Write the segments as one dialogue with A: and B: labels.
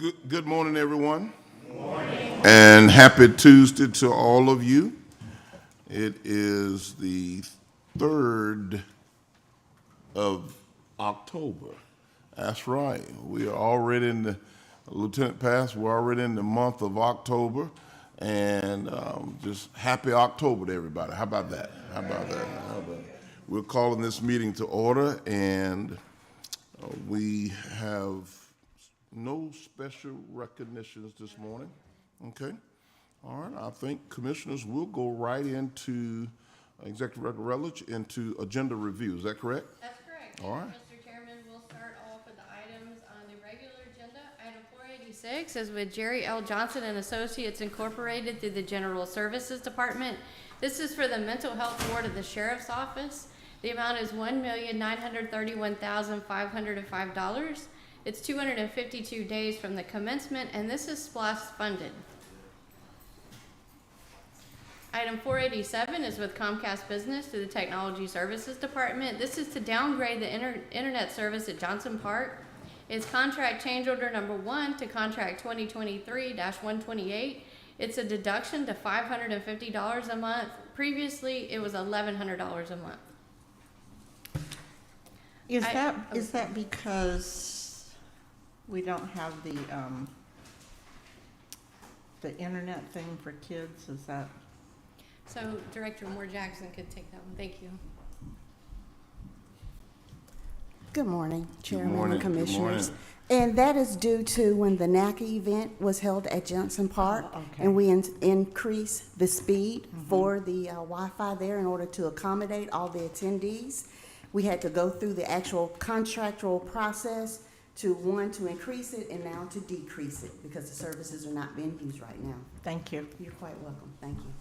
A: Good morning, everyone. Good morning. And happy Tuesday to all of you. It is the 3rd of October. That's right. We are already in the, Lieutenant Pass, we're already in the month of October. And just happy October to everybody. How about that? We're calling this meeting to order, and we have no special recognitions this morning. Okay. All right. I think commissioners will go right into executive record relish into agenda review. Is that correct?
B: That's correct.
A: All right.
B: Mr. Chairman, we'll start off with the items on the regular agenda. Item 486 is with Jerry L. Johnson and Associates Incorporated through the General Services Department. This is for the mental health ward of the Sheriff's Office. The amount is $1,931,505. It's 252 days from the commencement, and this is SPLOST funded. Item 487 is with Comcast Business to the Technology Services Department. This is to downgrade the internet service at Johnson Park. It's contract change order number 1 to contract 2023-128. It's a deduction to $550 a month. Previously, it was $1,100 a month.
C: Is that because we don't have the internet thing for kids? Is that?
B: So Director Moore Jackson could take that one. Thank you.
D: Good morning, Chairman
A: morning.
D: and Commissioners.
A: Good morning.
D: And that is due to when the NACA event was held at Johnson Park,
C: okay.
D: and we increased the speed for the Wi-Fi there in order to accommodate all the attendees. We had to go through the actual contractual process to increase it and now to decrease it because the services are not being used right now.
C: Thank you.
D: You're quite welcome. Thank you.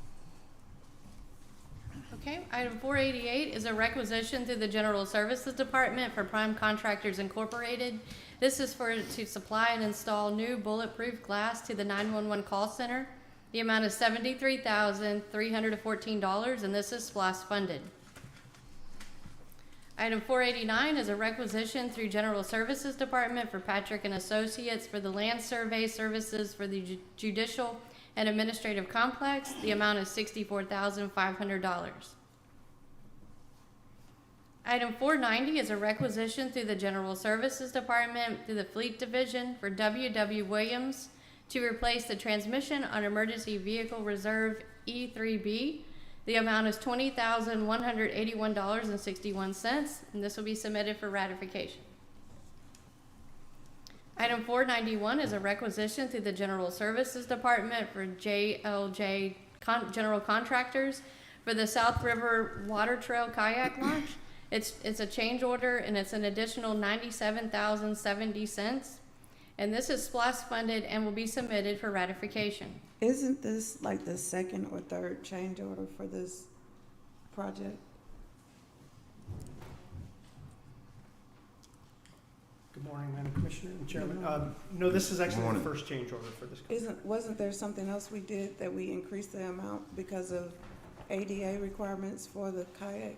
B: Okay, item 488 is a requisition through the General Services Department for Prime Contractors Incorporated. This is to supply and install new bulletproof glass to the 911 call center. The amount is $73,314, and this is SPLOST funded. Item 489 is a requisition through General Services Department for Patrick and Associates for the land survey services for the Judicial and Administrative Complex. The amount is $64,500. Item 490 is a requisition through the General Services Department through the Fleet Division for W.W. Williams to replace the transmission on Emergency Vehicle Reserve E3B. The amount is $20,181.61, and this will be submitted for ratification. Item 491 is a requisition through the General Services Department for JLJ General Contractors for the South River Water Trail Kayak Launch. It's a change order, and it's an additional $97,070, and this is SPLOST funded and will be submitted for ratification.
E: Isn't this like the second or third change order for this project?
F: Good morning, Madam Commissioner and Chairman. No, this is actually the first change order for this.
E: Wasn't there something else we did that we increased the amount because of ADA requirements for the kayak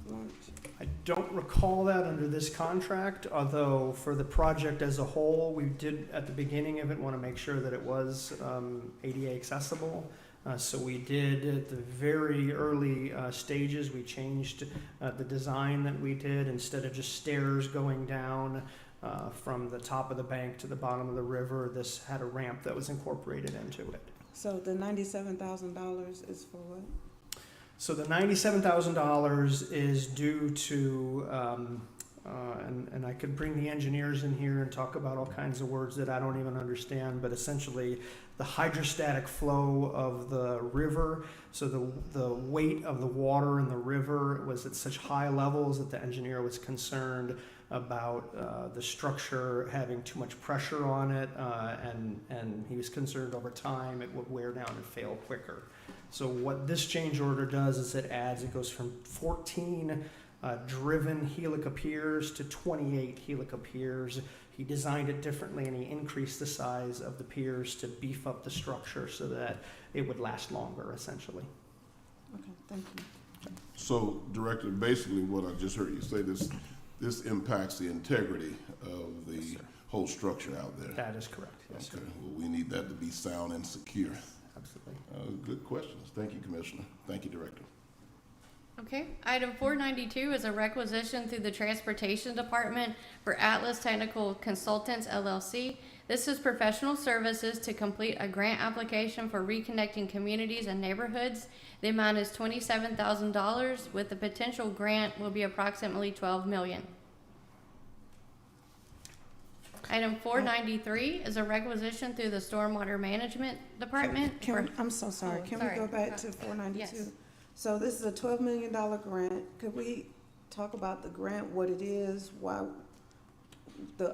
E: launch?
F: I don't recall that under this contract, although for the project as a whole, we did at the beginning of it want to make sure that it was ADA accessible. So we did at the very early stages, we changed the design that we did. Instead of just stairs going down from the top of the bank to the bottom of the river, this had a ramp that was incorporated into it.
E: So the $97,000 is for what?
F: So the $97,000 is due to, and I could bring the engineers in here and talk about all kinds of words that I don't even understand, but essentially the hydrostatic flow of the river. So the weight of the water in the river was at such high levels that the engineer was concerned about the structure having too much pressure on it, and he was concerned over time it would wear down and fail quicker. So what this change order does is it goes from 14 driven helica piers to 28 helica piers. He designed it differently, and he increased the size of the piers to beef up the structure so that it would last longer, essentially.
E: Okay, thank you.
A: So, Director, basically what I just heard you say, this impacts the integrity of the whole structure out there.
F: That is correct, yes, sir.
A: Okay, well, we need that to be sound and secure.
F: Absolutely.
A: Good questions. Thank you, Commissioner. Thank you, Director.
B: Okay, item 492 is a requisition through the Transportation Department for Atlas Technical Consultants LLC. This is professional services to complete a grant application for reconnecting communities and neighborhoods. The amount is $27,000, with the potential grant will be approximately $12 million. Item 493 is a requisition through the Stormwater Management Department.
E: I'm so sorry,
B: Oh,
E: can
B: sorry.
E: we go back to 492?
B: Yes.
E: So this is a $12 million grant. Could we talk about the grant, what it is, why,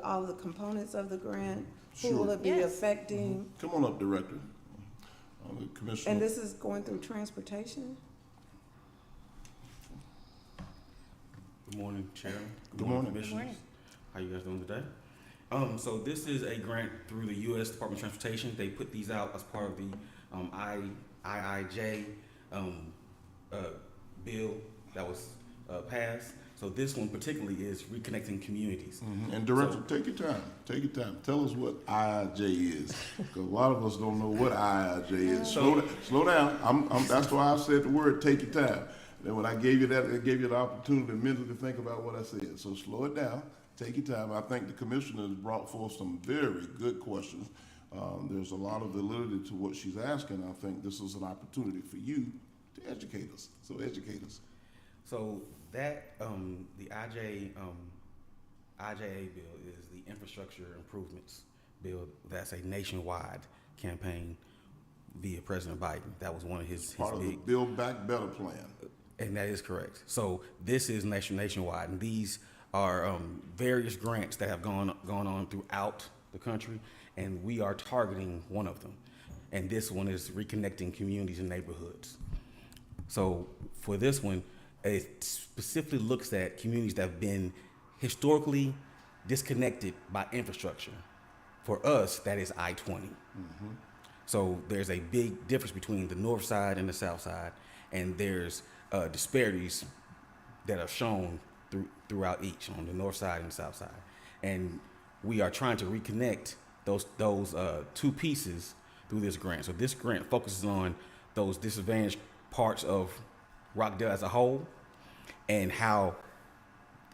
E: all the components of the grant? Who will
A: Sure.
E: it be
B: Yes.
E: affecting?
A: Come on up, Director. The Commissioner.
E: And this is going through transportation?
G: Good morning, Chairman.
A: Good morning.
G: Commissioners.
B: Good morning.
G: How you guys doing today? So this is a grant through the U.S. Department of Transportation. They put these out as part of the IIJ bill that was passed. So this one particularly is reconnecting communities.
A: And Director,
G: So-
A: take your time. Take your time. Tell us what IIJ is, because a lot of us don't know what IIJ is. Slow down. That's why I said the word "take your time." Then when I gave you that, it gave you the opportunity mentally to think about what I said. So slow it down. Take your time. I think the commissioner has brought forth some very good questions. There's a lot of validity to what she's asking. I think this is an opportunity for you to educate us. So educate us.
G: So that the IIJA bill is the infrastructure improvements bill. That's a nationwide campaign via President Biden. That was one of his
A: Part of the
G: big.
A: Build Back Better plan.
G: And that is correct. So this is nationwide, and these are various grants that have gone on throughout the country, and we are targeting one of them. And this one is reconnecting communities and neighborhoods. So for this one, it specifically looks at communities that have been historically disconnected by infrastructure. For us, that is I-20. So there's a big difference between the north side and the south side, and there's disparities that are shown throughout each on the north side and the south side. And we are trying to reconnect those two pieces through this grant. So this grant focuses on those disadvantaged parts of Rockdale as a whole, and how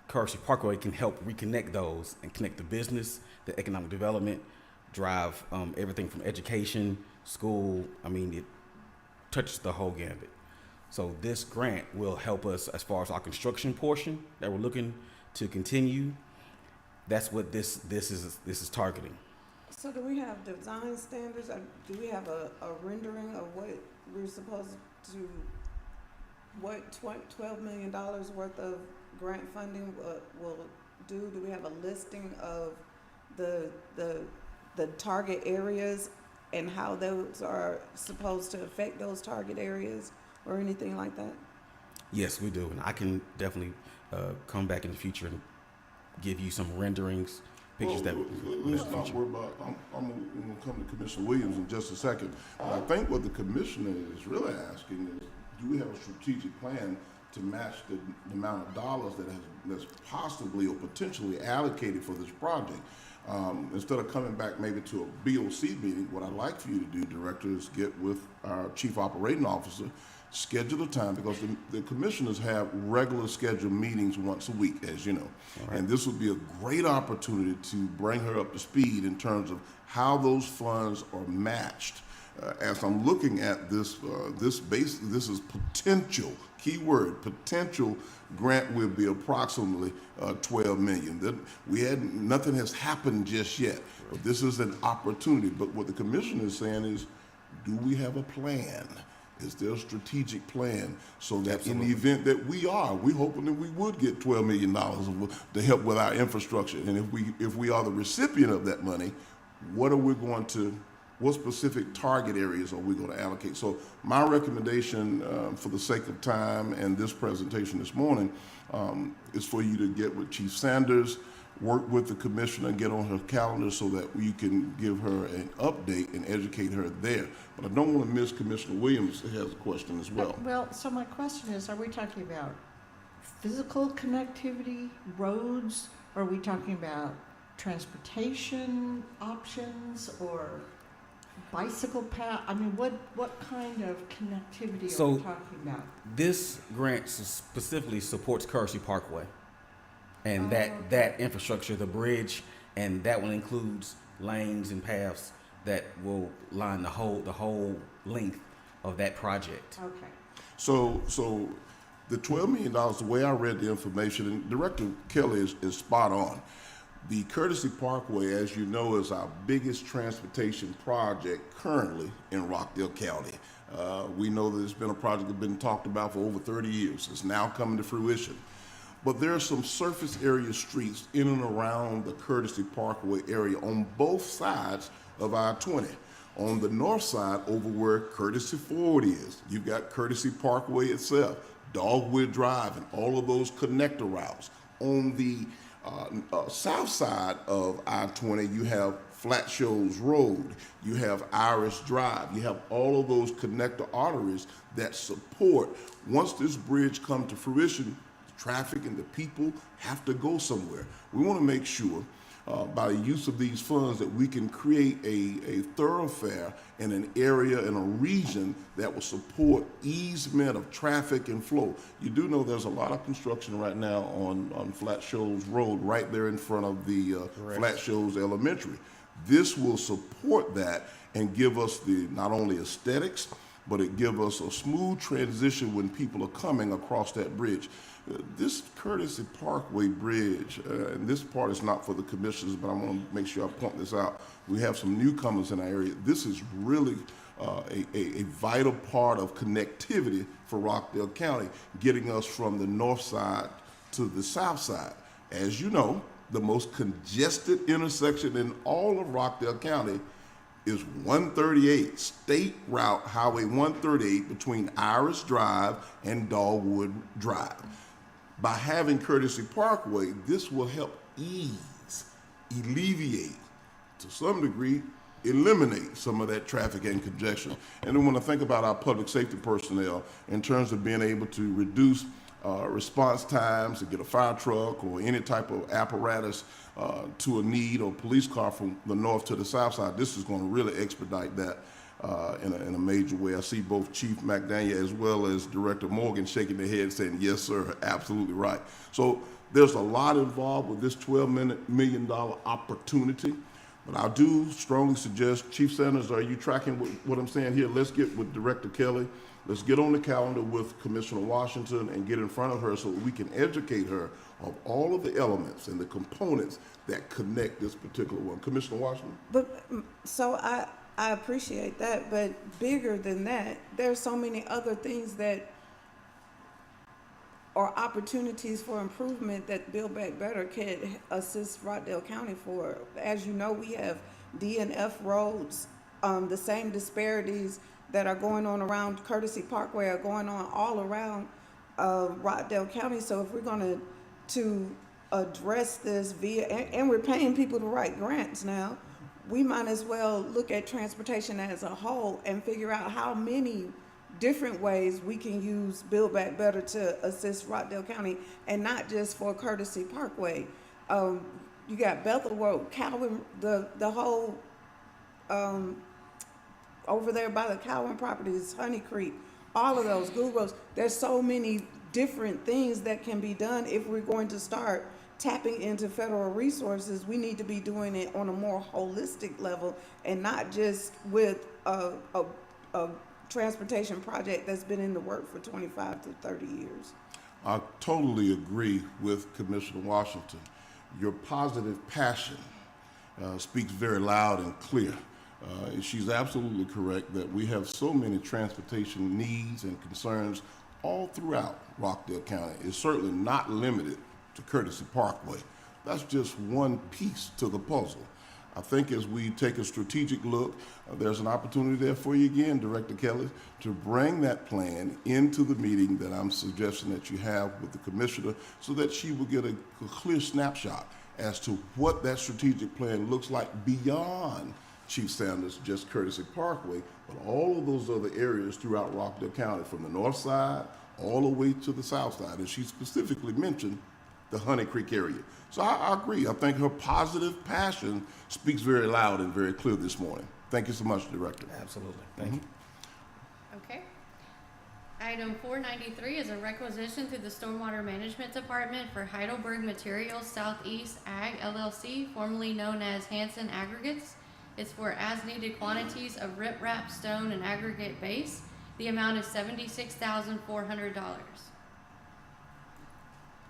G: Currency Parkway can help reconnect those and connect the business, the economic development, drive everything from education, school. I mean, it touches the whole gambit. So this grant will help us as far as our construction portion that we're looking to continue. That's what this is targeting.
E: So do we have design standards? Do we have a rendering of what we're supposed to, what $12 million worth of grant funding will do? Do we have a listing of the target areas and how those are supposed to affect those target areas or anything like that?
G: Yes, we do, and I can definitely come back in the future and give you some renderings, pictures that.
A: Let's not worry about. I'm going to come to Commissioner Williams in just a second. But I think what the commissioner is really asking is, do we have a strategic plan to match the amount of dollars that's possibly or potentially allocated for this project? Instead of coming back maybe to a BOC meeting, what I'd like for you to do, Director, is get with our Chief Operating Officer, schedule a time, because the commissioners have regular scheduled meetings once a week, as you know. Right. And this would be a great opportunity to bring her up to speed in terms of how those funds are matched. As I'm looking at this, this is potential, key word, potential grant will be approximately $12 million. Nothing has happened just yet, but this is an opportunity. But what the commissioner is saying is, do we have a plan? Is there a strategic plan so that Absolutely. In the event that we're hoping that we would get $12 million to help with our infrastructure, and if we are the recipient of that money, what specific target areas are we going to allocate? So my recommendation, for the sake of time and this presentation this morning, is for you to get with Chief Sanders, work with the commissioner, get on her calendar so that you can give her an update and educate her there. But I don't want to miss Commissioner Williams has a question as well.
C: Well, so my question is, are we talking about physical connectivity, roads, or are we talking about transportation options or bicycle path? I mean, what kind of connectivity are
G: So-
C: we talking about?
G: This grant specifically supports Kersey Parkway, and
C: Oh,
G: that infrastructure, the bridge, and that one includes lanes and paths that will line the whole length of that project.
C: Okay.
A: So the $12 million, the way I read the information, and Director Kelly is spot on. The Courtesy Parkway, as you know, is our biggest transportation project currently in Rockdale County. We know that it's been a project that's been talked about for over 30 years. It's now coming to fruition. But there are some surface area streets in and around the Courtesy Parkway area on both sides of I-20. On the north side, over where Courtesy Ford is, you've got Courtesy Parkway itself, Dogwood Drive, and all of those connector routes. On the south side of I-20, you have Flat Shoals Road, you have Iris Drive, you have all of those connector arteries that support. Once this bridge comes to fruition, the traffic and the people have to go somewhere. We want to make sure by the use of these funds that we can create a thoroughfare in an area, in a region that will support easement of traffic and flow. You do know there's a lot of construction right now on Flat Shoals Road, right there in front of the Flat Shoals Elementary. This will support that and give us the not only aesthetics, but it give us a smooth transition when people are coming across that bridge. This Courtesy Parkway Bridge, and this part is not for the commissioners, but I want to make sure I point this out. We have some newcomers in our area. This is really a vital part of connectivity for Rockdale County, getting us from the north side to the south side. As you know, the most congested intersection in all of Rockdale County is 138, State Route Highway 138 between Iris Drive and Dogwood Drive. By having Courtesy Parkway, this will help ease, alleviate, to some degree, eliminate some of that traffic and congestion. And then when I think about our public safety personnel in terms of being able to reduce response times to get a fire truck or any type of apparatus to a need or police car from the north to the south side, this is going to really expedite that in a major way. I see both Chief McDaniel as well as Director Morgan shaking their head saying, yes, sir, absolutely right. So there's a lot involved with this $12 million opportunity. But I do strongly suggest, Chief Sanders, are you tracking what I'm saying here? Let's get with Director Kelly. Let's get on the calendar with Commissioner Washington and get in front of her so we can educate her of all of the elements and the components that connect this particular one. Commissioner Washington?
E: But, so I appreciate that, but bigger than that, there's so many other things that are opportunities for improvement that Build Back Better can assist Rockdale County for. As you know, we have D and F roads, the same disparities that are going on around Courtesy Parkway are going on all around Rockdale County. So if we're going to address this via, and we're paying people to write grants now, we might as well look at transportation as a whole and figure out how many different ways we can use Build Back Better to assist Rockdale County, and not just for Courtesy Parkway. You got Bethel Road, Calvin, the whole over there by the Calvin properties, Honey Creek, all of those, Google Roads. There's so many different things that can be done. If we're going to start tapping into federal resources, we need to be doing it on a more holistic level and not just with a transportation project that's been in the work for 25 to 30 years.
A: I totally agree with Commissioner Washington. Your positive passion speaks very loud and clear. She's absolutely correct that we have so many transportation needs and concerns all throughout Rockdale County. It's certainly not limited to Courtesy Parkway. That's just one piece to the puzzle. I think as we take a strategic look, there's an opportunity there for you again, Director Kelly, to bring that plan into the meeting that I'm suggesting that you have with the commissioner so that she will get a clear snapshot as to what that strategic plan looks like beyond Chief Sanders, just Courtesy Parkway, but all of those other areas throughout Rockdale County, from the north side all the way to the south side. And she specifically mentioned the Honey Creek area. So I agree. I think her positive passion speaks very loud and very clear this morning. Thank you so much, Director.
G: Absolutely. Thank you.
B: Okay. Item 493 is a requisition to the Stormwater Management Department for Heidelberg Materials Southeast Ag LLC, formerly known as Hanson Aggregates. It's for as-needed quantities of riprap, stone, and aggregate base. The amount is $76,400.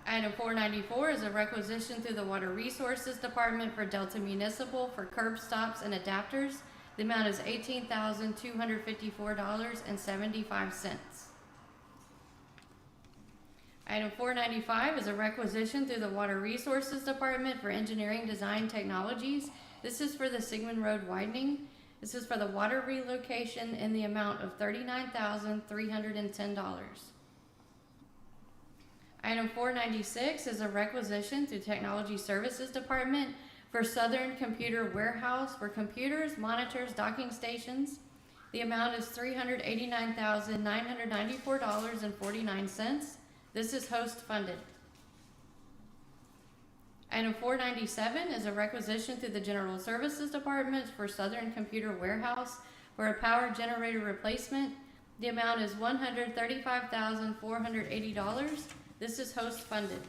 B: Item 494 is a requisition through the Water Resources Department for Delta Municipal for curb stops and adapters. The amount is $18,254.75. Item 495 is a requisition through the Water Resources Department for Engineering Design Technologies. This is for the Sigmund Road widening. This is for the water relocation in the amount of $39,310. Item 496 is a requisition through Technology Services Department for Southern Computer Warehouse for computers, monitors, docking stations. The amount is $389,994.49. This is host funded. Item 497 is a requisition through the General Services Department for Southern Computer Warehouse for a power generator replacement. The amount is $135,480. This is host funded.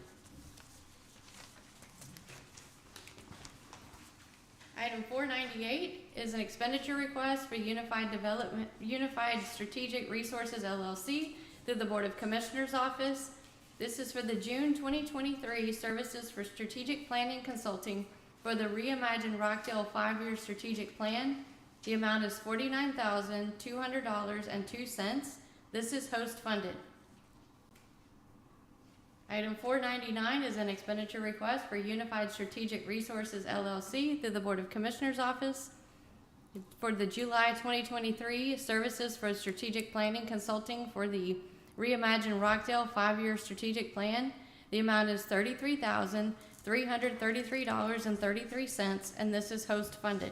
B: Item 498 is an expenditure request for Unified Strategic Resources LLC through the Board of Commissioners Office. This is for the June 2023 Services for Strategic Planning Consulting for the Reimagine Rockdale 5-year strategic plan. The amount is $49,200.02. This is host funded. Item 499 is an expenditure request for Unified Strategic Resources LLC through the Board of Commissioners Office for the July 2023 Services for Strategic Planning Consulting for the Reimagine Rockdale 5-year strategic plan. The amount is $33,333.33, and this is host funded.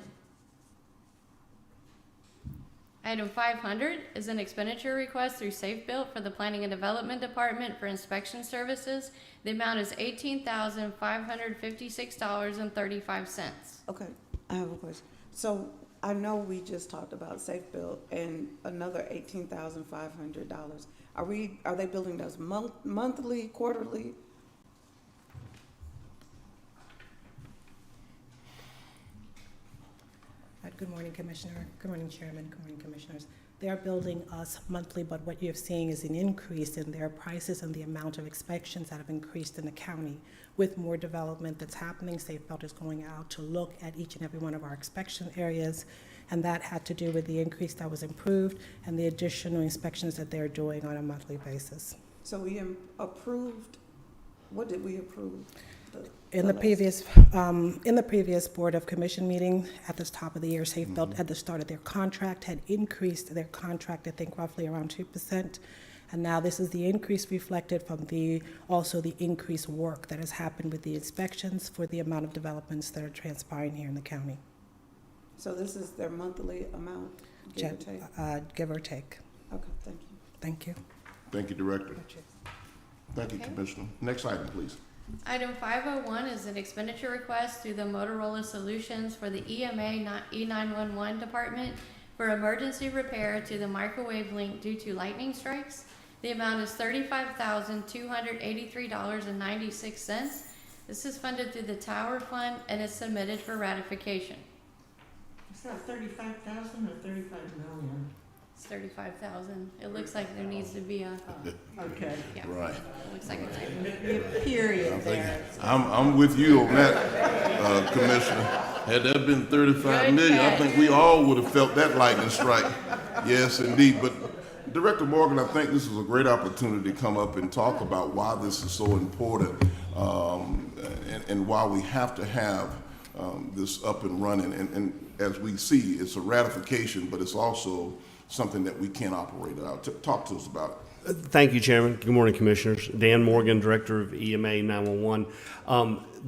B: Item 500 is an expenditure request through Safe Built for the Planning and Development Department for inspection services. The amount is $18,556.35.
E: Okay, I have a question. So I know we just talked about Safe Build and another $18,500. Are they building those monthly, quarterly?
H: Good morning, Commissioner. Good morning, Chairman. Good morning, Commissioners. They are billing us monthly, but what you're seeing is an increase in their prices and the amount of inspections that have increased in the county. With more development that's happening, Safe Belt is going out to look at each and every one of our inspection areas, and that had to do with the increase that was improved and the additional inspections that they're doing on a monthly basis.
E: So we approved, what did we approve?
H: In the previous Board of Commission meeting at the top of the year, Safe Belt at the start of their contract had increased their contract, I think roughly around 2%. And now this is the increase reflected from also the increased work that has happened with the inspections for the amount of developments that are transpiring here in the county.
E: So this is their monthly amount, give or take?
H: Give or take.
E: Okay, thank you.
H: Thank you.
A: Thank you, Director. Thank you,
B: Okay.
A: Commissioner. Next item, please.
B: Item 501 is an expenditure request through the Motorola Solutions for the EMA E911 department for emergency repair to the microwave link due to lightning strikes. The amount is $35,283.96. This is funded through the Tower Fund and is submitted for ratification.
C: Is that 35,000 or 35 million?
B: It's 35,000. It looks like there needs to be a,
C: Okay.
B: yeah.
A: Right.
B: It looks like a typo.
C: Period there.
A: I'm with you on that, Commissioner. Had that been 35
B: Good
A: million, I
B: catch.
A: think we all would have felt that lightning strike. Yes, indeed. But Director Morgan, I think this is a great opportunity to come up and talk about why this is so important, and why we have to have this up and running. And as we see, it's a ratification, but it's also something that we can operate out. Talk to us about it.
I: Thank you, Chairman. Good morning, Commissioners. Dan Morgan, Director of EMA 911.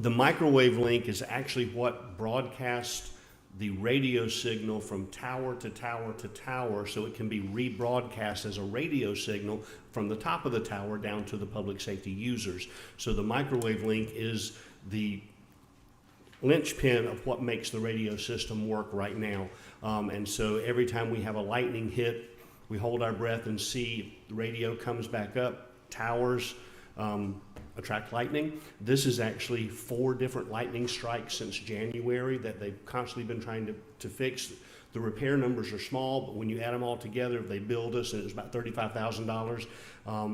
I: The microwave link is actually what broadcasts the radio signal from tower to tower to tower so it can be rebroadcast as a radio signal from the top of the tower down to the public safety users. So the microwave link is the linchpin of what makes the radio system work right now. And so every time we have a lightning hit, we hold our breath and see the radio comes back up, towers attract lightning. This is actually 4 different lightning strikes since January that they've constantly been trying to fix. The repair numbers are small, but when you add them all together, they billed us, and it was about $35,000.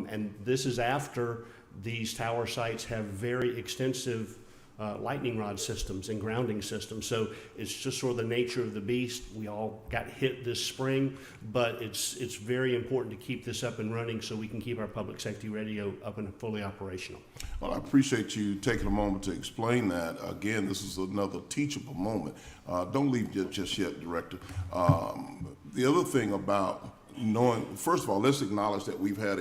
I: And this is after these tower sites have very extensive lightning rod systems and grounding systems. So it's just sort of the nature of the beast. We all got hit this spring, but it's very important to keep this up and running so we can keep our public safety radio up and fully operational.
A: Well, I appreciate you taking a moment to explain that. Again, this is another teachable moment. Don't leave just yet, Director. The other thing about knowing, first of all, let's acknowledge that we've had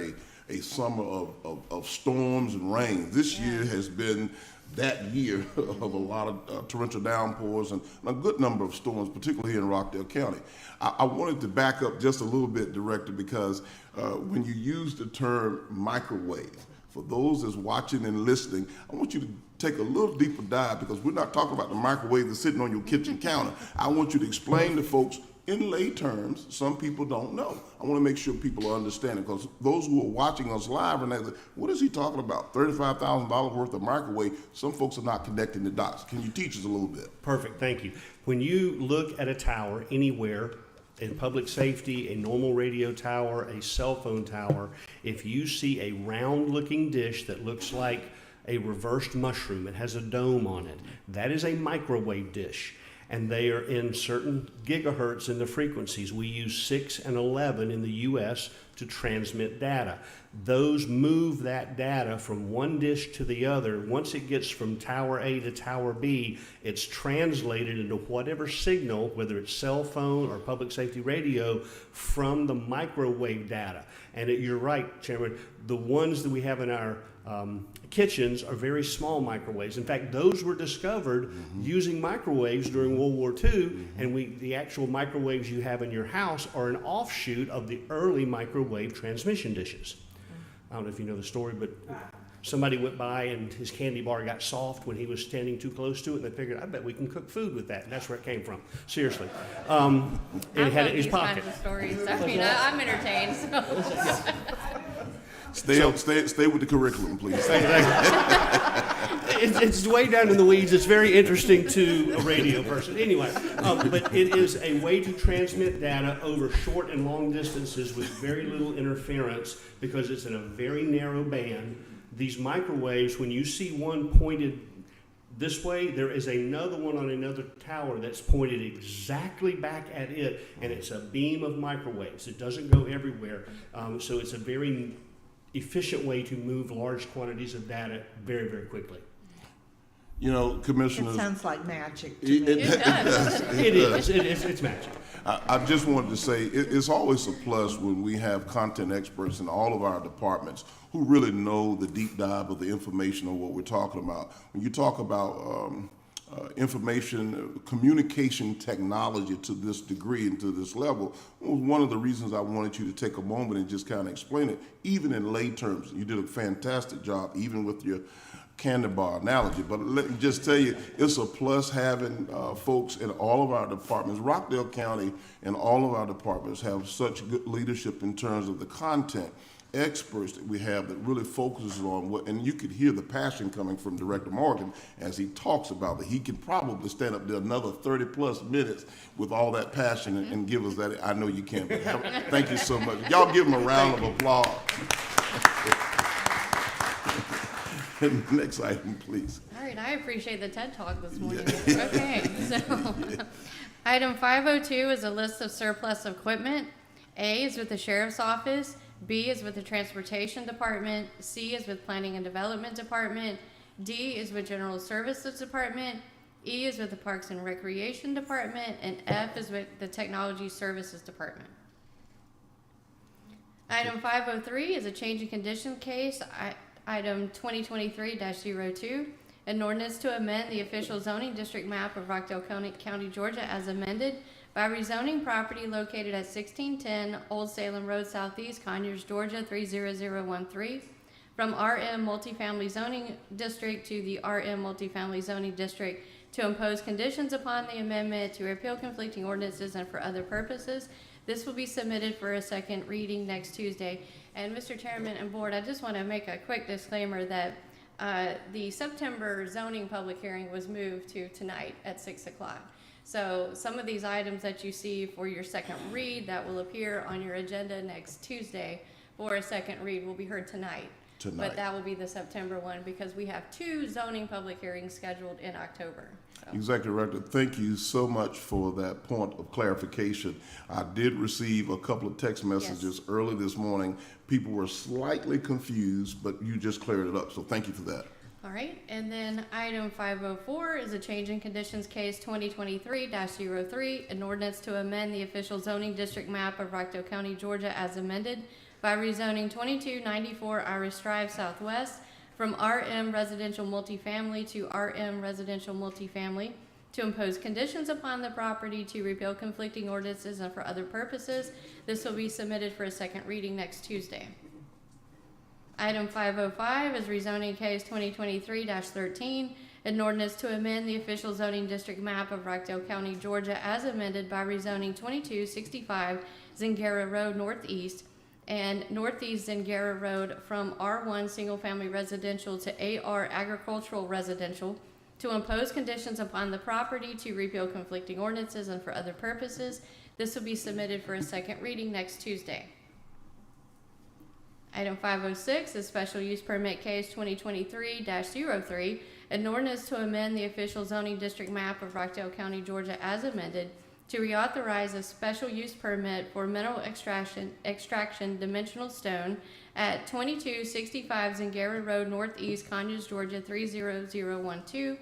A: a summer of storms and rain. This year has been that year of a lot of torrential downpours and a good number of storms, particularly here in Rockdale County. I wanted to back up just a little bit, Director, because when you use the term microwave, for those that's watching and listening, I want you to take a little deeper dive, because we're not talking about the microwave that's sitting on your kitchen counter. I want you to explain to folks in lay terms. Some people don't know. I want to make sure people are understanding, because those who are watching us live and they're like, what is he talking about? $35,000 worth of microwave. Some folks are not connecting the dots. Can you teach us a little bit?
I: Perfect, thank you. When you look at a tower anywhere, in public safety, a normal radio tower, a cell phone tower, if you see a round-looking dish that looks like a reversed mushroom, it has a dome on it, that is a microwave dish. And they are in certain gigahertz in the frequencies. We use 6 and 11 in the US to transmit data. Those move that data from one dish to the other. Once it gets from tower A to tower B, it's translated into whatever signal, whether it's cell phone or public safety radio, from the microwave data. And you're right, Chairman, the ones that we have in our kitchens are very small microwaves. In fact, those were discovered using microwaves during World War II, and the actual microwaves you have in your house are an offshoot of the early microwave transmission dishes. I don't know if you know the story, but somebody went by and his candy bar got soft when he was standing too close to it, and they figured, I bet we can cook food with that, and that's where it came from. Seriously. And
B: I
I: he had
B: love
I: it in his
B: these
I: pocket.
B: kinds of stories. I mean, I'm entertained. So.
A: Stay with the curriculum, please.
I: It's way down in the weeds. It's very interesting to a radio person. Anyway, but it is a way to transmit data over short and long distances with very little interference, because it's in a very narrow band. These microwaves, when you see one pointed this way, there is another one on another tower that's pointed exactly back at it, and it's a beam of microwaves. It doesn't go everywhere, so it's a very efficient way to move large quantities of data very, very quickly.
A: You know,
C: It
A: Commissioners,
C: sounds like magic to
A: it
C: me.
A: does.
I: It is. It's magic.
A: I just wanted to say, it's always a plus when we have content experts in all of our departments who really know the deep dive of the information of what we're talking about. When you talk about information, communication technology to this degree and to this level, was one of the reasons I wanted you to take a moment and just kind of explain it, even in lay terms. You did a fantastic job, even with your candy bar analogy. But let me just tell you, it's a plus having folks in all of our departments. Rockdale County and all of our departments have such good leadership in terms of the content experts that we have that really focuses on what, and you could hear the passion coming from Director Morgan as he talks about that. He could probably stand up there another 30 plus minutes with all that passion and give us that. I know you can, but thank you so much. Y'all give him a round of applause. Next item, please.
B: All right, I appreciate the TED Talk this morning. Okay, so item 502 is a list of surplus equipment. A is with the Sheriff's Office, B is with the Transportation Department, C is with Planning and Development Department, D is with General Services Department, E is with the Parks and Recreation Department, and F is with the Technology Services Department. Item 503 is a change in condition case. Item 2023-02, An ordinance to amend the official zoning district map of Rockdale County, Georgia as amended by rezoning property located at 1610 Old Salem Road Southeast, Conyers, Georgia 30013 from RM Multifamily Zoning District to the RM Multifamily Zoning District to impose conditions upon the amendment, to repeal conflicting ordinances, and for other purposes. This will be submitted for a second reading next Tuesday. And Mr. Chairman and Board, I just want to make a quick disclaimer that the September zoning public hearing was moved to tonight at 6 o'clock. So some of these items that you see for your second read that will appear on your agenda next Tuesday for a second read will be heard tonight. But that will be the September one because we have 2 zoning public hearings scheduled in October. So.
A: Executive Director, thank you so much for that point of clarification. I did receive a couple of text messages early this morning. People were slightly confused, but you just cleared it up, so thank you for that.
B: All right, and then item 504 is a change in conditions case 2023-03, an ordinance to amend the official zoning district map of Rockdale County, Georgia as amended by rezoning 2294 Irish Drive Southwest from RM Residential Multifamily to RM Residential Multifamily, to impose conditions upon the property, to repeal conflicting ordinances, and for other purposes. This will be submitted for a second reading next Tuesday. Item 505 is rezoning case 2023-13, an ordinance to amend the official zoning district map of Rockdale County, Georgia as amended by rezoning 2265 Zingara Road Northeast and Northeast Zingara Road from R1 Single Family Residential to AR Agricultural Residential, to impose conditions upon the property, to repeal conflicting ordinances, and for other purposes. This will be submitted for a second reading next Tuesday. Item 506 is special use permit case 2023-03, an ordinance to amend the official zoning district map of Rockdale County, Georgia as amended, to reauthorize a special use permit for mineral extraction dimensional stone at 2265 Zingara Road Northeast, Conyers, Georgia 30012,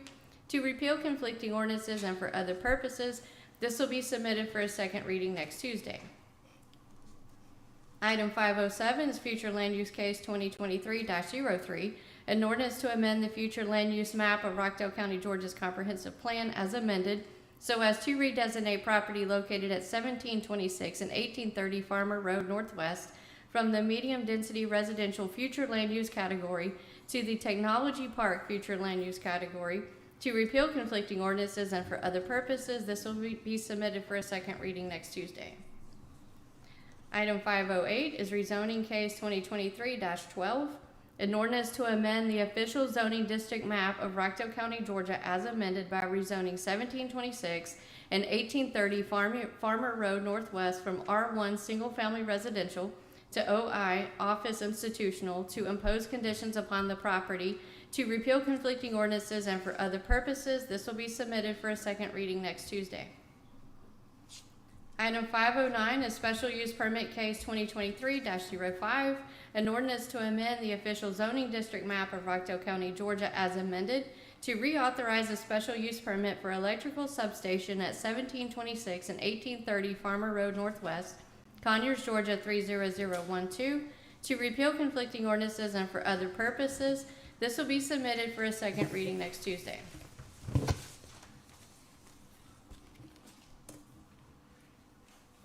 B: to repeal conflicting ordinances and for other purposes. This will be submitted for a second reading next Tuesday. Item 507 is future land use case 2023-03, an ordinance to amend the future land use map of Rockdale County, Georgia's comprehensive plan as amended so as to redesignate property located at 1726 and 1830 Farmer Road Northwest from the medium density residential future land use category to the technology park future land use category, to repeal conflicting ordinances and for other purposes. This will be submitted for a second reading next Tuesday. Item 508 is rezoning case 2023-12, an ordinance to amend the official zoning district map of Rockdale County, Georgia as amended by rezoning 1726 and 1830 Farmer Road Northwest from R1 Single Family Residential to OI Office Institutional, to impose conditions upon the property, to repeal conflicting ordinances, and for other purposes. This will be submitted for a second reading next Tuesday. Item 509 is special use permit case 2023-05, an ordinance to amend the official zoning district map of Rockdale County, Georgia as amended, to reauthorize a special use permit for electrical substation at 1726 and 1830 Farmer Road Northwest, Conyers, Georgia 30012, to repeal conflicting ordinances and for other purposes. This will be submitted for a second reading next Tuesday.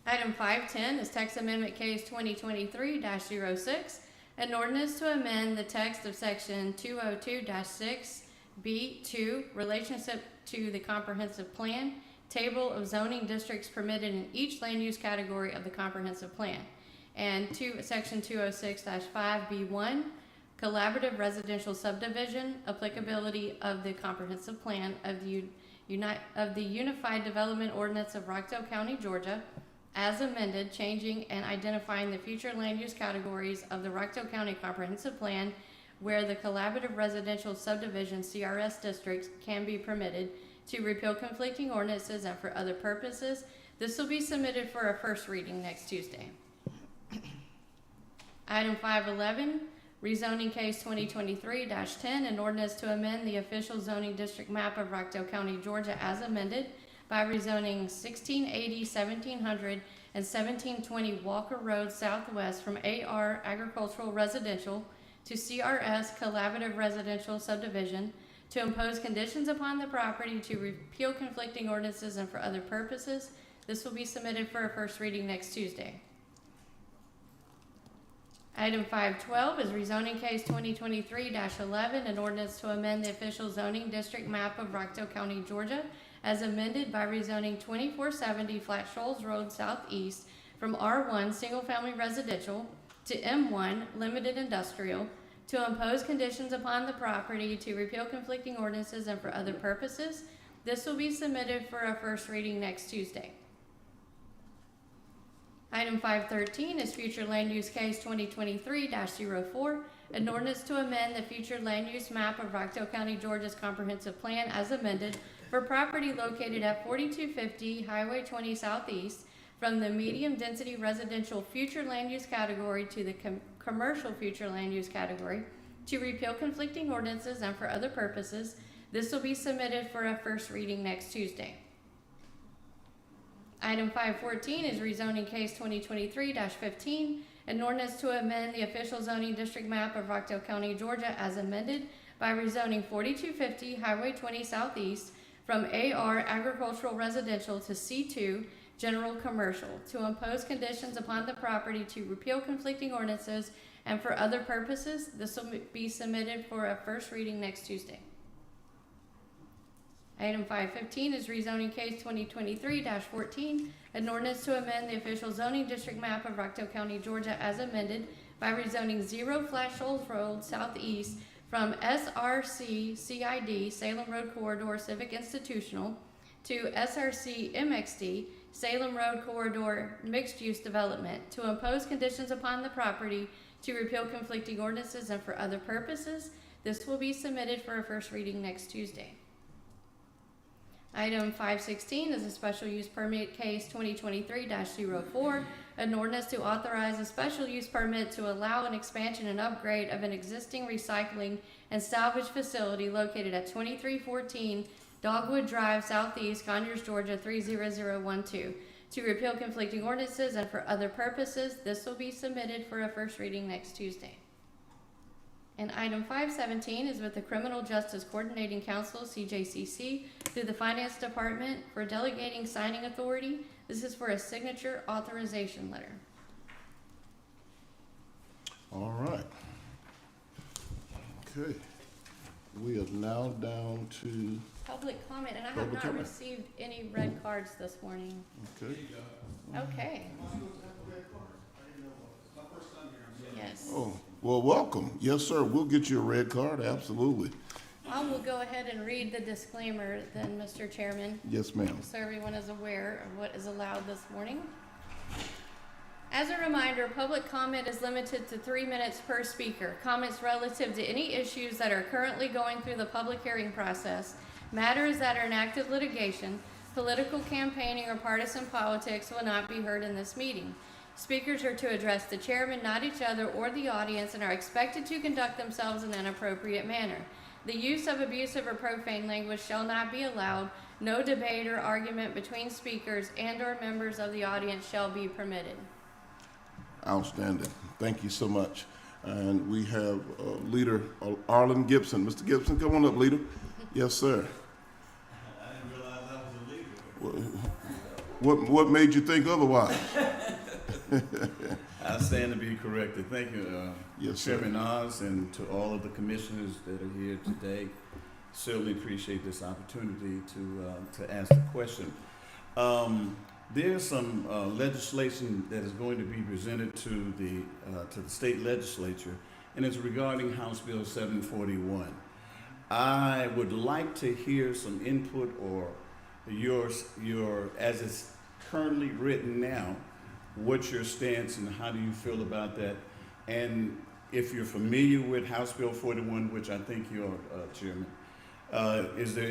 B: Item 510 is text amendment case 2023-06, an ordinance to amend the text of section 202-6B2, relationship to the comprehensive plan, table of zoning districts permitted in each land use category of the comprehensive plan, and section 206-5B1, collaborative residential subdivision, applicability of the comprehensive plan of the Unified Development Ordinance of Rockdale County, Georgia, as amended, changing and identifying the future land use categories of the Rockdale County Comprehensive Plan where the collaborative residential subdivision CRS districts can be permitted, to repeal conflicting ordinances and for other purposes. This will be submitted for a first reading next Tuesday. Item 511, rezoning case 2023-10, an ordinance to amend the official zoning district map of Rockdale County, Georgia as amended by rezoning 1680, 1700, and 1720 Walker Road Southwest from AR Agricultural Residential to CRS Collaborative Residential Subdivision, to impose conditions upon the property, to repeal conflicting ordinances, and for other purposes. This will be submitted for a first reading next Tuesday. Item 512 is rezoning case 2023-11, an ordinance to amend the official zoning district map of Rockdale County, Georgia, as amended by rezoning 2470 Flat Shoals Road Southeast from R1 Single Family Residential to M1 Limited Industrial, to impose conditions upon the property, to repeal conflicting ordinances, and for other purposes. This will be submitted for a first reading next Tuesday. Item 513 is future land use case 2023-04, an ordinance to amend the future land use map of Rockdale County, Georgia's comprehensive plan as amended for property located at 4250 Highway 20 Southeast from the medium density residential future land use category to the commercial future land use category, to repeal conflicting ordinances and for other purposes. This will be submitted for a first reading next Tuesday. Item 514 is rezoning case 2023-15, an ordinance to amend the official zoning district map of Rockdale County, Georgia as amended by rezoning 4250 Highway 20 Southeast from AR Agricultural Residential to C2 General Commercial, to impose conditions upon the property, to repeal conflicting ordinances, and for other purposes. This will be submitted for a first reading next Tuesday. Item 515 is rezoning case 2023-14, an ordinance to amend the official zoning district map of Rockdale County, Georgia as amended by rezoning 0 Flat Shoals Road Southeast from SRC CID Salem Road Corridor Civic Institutional to SRC MXD Salem Road Corridor Mixed Use Development, to impose conditions upon the property, to repeal conflicting ordinances, and for other purposes. This will be submitted for a first reading next Tuesday. Item 516 is a special use permit case 2023-04, an ordinance to authorize a special use permit to allow an expansion and upgrade of an existing recycling and salvage facility located at 2314 Dogwood Drive Southeast, Conyers, Georgia 30012, to repeal conflicting ordinances and for other purposes. This will be submitted for a first reading next Tuesday. And item 517 is with the Criminal Justice Coordinating Council, CJCC, through the Finance Department for delegating signing authority. This is for a signature authorization letter.
A: All right. Okay. We are now down to,
B: Public comment, and I have
A: Public
B: not
A: comment.
B: received any red cards this morning.
A: okay.
B: Okay. Yes.
A: Oh, well, welcome. Yes, sir. We'll get you a red card. Absolutely.
B: I will go ahead and read the disclaimer then, Mr. Chairman,
A: Yes, ma'am.
B: so everyone is aware of what is allowed this morning. As a reminder, public comment is limited to 3 minutes per speaker. Comments relative to any issues that are currently going through the public hearing process, matters that are in active litigation, political campaigning, or partisan politics will not be heard in this meeting. Speakers are to address the chairman, not each other or the audience, and are expected to conduct themselves in an appropriate manner. The use of abusive or profane language shall not be allowed. No debate or argument between speakers and/or members of the audience shall be permitted.
A: Outstanding. Thank you so much. And we have Leader Arlen Gibson. Mr. Gibson, come on up, Leader. Yes, sir.
J: I didn't realize I was a leader.
A: What made you think otherwise?
J: I stand to be corrected. Thank you,
A: Yes, sir.
J: Chairman Oz, and to all of the commissioners that are here today. Certainly appreciate this opportunity to ask a question. There's some legislation that is going to be presented to the state legislature, and it's regarding House Bill 741. I would like to hear some input or your as it's currently written now, what's your stance and how do you feel about that? And if you're familiar with House Bill 41, which I think you are, Chairman, is there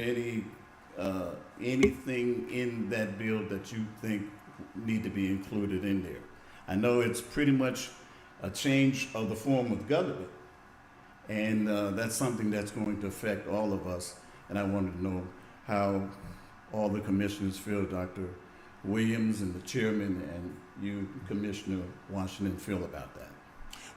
J: anything in that bill that you think need to be included in there? I know it's pretty much a change of the form of government, and that's something that's going to affect all of us. And I wanted to know how all the commissioners feel, Dr. Williams and the chairman, and you, Commissioner Washington, feel about that.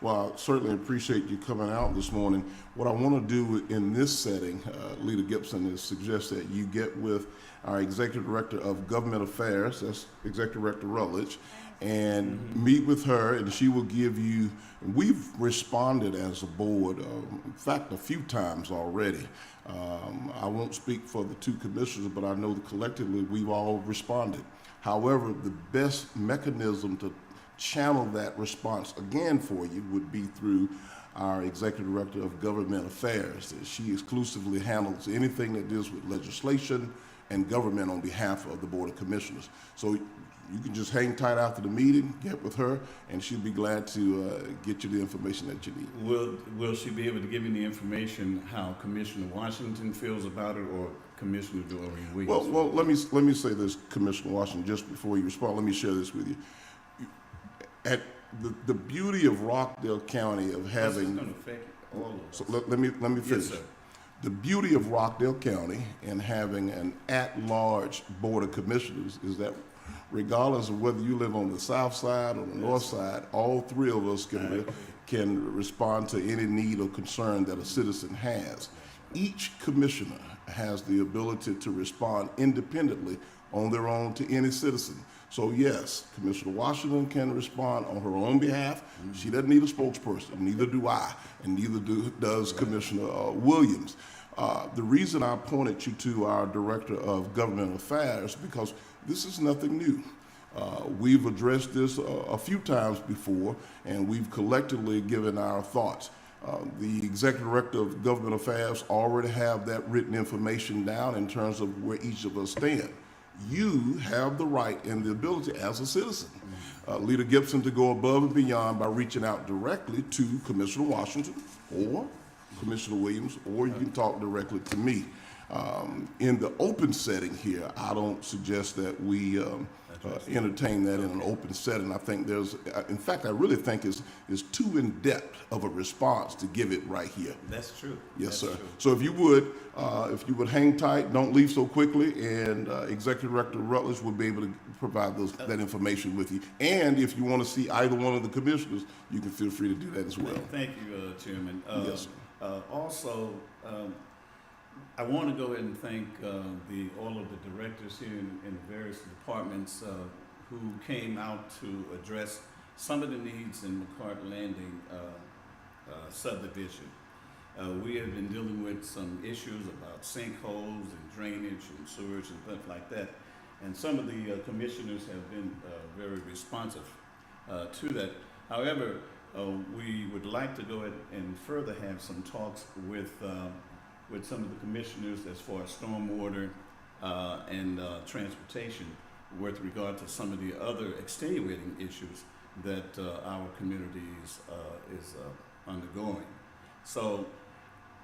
A: Well, I certainly appreciate you coming out this morning. What I want to do in this setting, Leader Gibson, is suggest that you get with our Executive Director of Government Affairs, that's Executive Director Rutledge, and meet with her, and she will give you, we've responded as a board, in fact, a few times already. I won't speak for the two commissioners, but I know that collectively we've all responded. However, the best mechanism to channel that response again for you would be through our Executive Director of Government Affairs. She exclusively handles anything that deals with legislation and government on behalf of the Board of Commissioners. So you can just hang tight after the meeting, get with her, and she'll be glad to get you the information that you need.
J: Will she be able to give me the information how Commissioner Washington feels about it, or Commissioner Dorian Williams?
A: Well, let me say this, Commissioner Washington, just before you respond, let me share this with you. At the beauty of Rockdale County of having,
J: This is going to affect all of us.
A: so let me finish.
J: Yes, sir.
A: The beauty of Rockdale County and having an at-large Board of Commissioners is that regardless of whether you live on the south side or the north side, all three of us can respond to any need or concern that a citizen has. Each commissioner has the ability to respond independently on their own to any citizen. So yes, Commissioner Washington can respond on her own behalf. She doesn't need a spokesperson, neither do I, and neither does Commissioner Williams. The reason I pointed you to our Director of Government Affairs, because this is nothing new. We've addressed this a few times before, and we've collectively given our thoughts. The Executive Director of Government Affairs already have that written information down in terms of where each of us stand. You have the right and the ability as a citizen, Leader Gibson, to go above and beyond by reaching out directly to Commissioner Washington or Commissioner Williams, or you can talk directly to me. In the open setting here, I don't suggest that we entertain that in an open setting. I think in fact, I really think it's too in-depth of a response to give it right here.
J: That's true.
A: Yes,
J: That's
A: sir.
J: true.
A: So if you would hang tight, don't leave so quickly, and Executive Director Rutledge will be able to provide that information with you. And if you want to see either one of the commissioners, you can feel free to do that as well.
J: Thank you, Chairman.
A: Yes, sir.
J: Also, I want to go ahead and thank all of the directors here in the various departments who came out to address some of the needs in McCart Landing subdivision. We have been dealing with some issues about sinkholes and drainage and sewage and stuff like that, and some of the commissioners have been very responsive to that. However, we would like to go ahead and further have some talks with some of the commissioners as far as stormwater and transportation with regard to some of the other extenuating issues that our community is undergoing. So,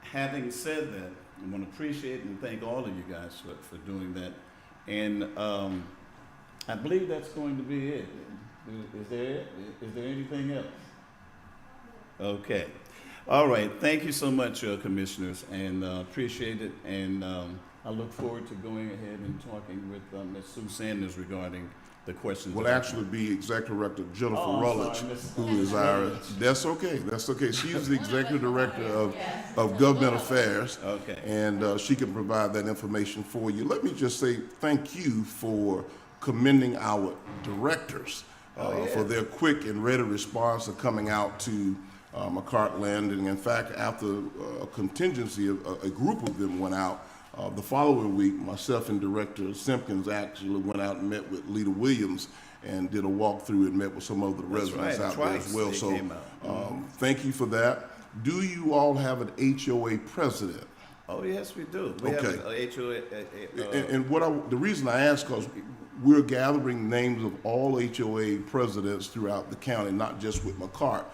J: having said that, I want to appreciate and thank all of you guys for doing that. And I believe that's going to be it. Is there anything else? Okay. All right. Thank you so much, commissioners, and appreciate it. And I look forward to going ahead and talking with Ms. Sue Sanders regarding the questions.
A: Will actually be Executive Director Jennifer
J: I'm
A: Rutledge,
J: sorry, Miss
A: who is our, that's okay. She's the Executive Director of Government Affairs.
J: Okay.
A: And she can provide that information for you. Let me just say thank you for commending our directors for their quick and ready response of coming out to McCart Landing. In fact, after a contingency of a group of them went out, the following week, myself and Director Simpkins actually went out and met with Leader Williams and did a walkthrough and met with some of the residents out there as well. So thank you for that. Do you all have an HOA president?
J: Oh, yes, we do. We
A: Okay.
J: have a HOA.
A: And the reason I ask, because we're gathering names of all HOA presidents throughout the county, not just with McCart.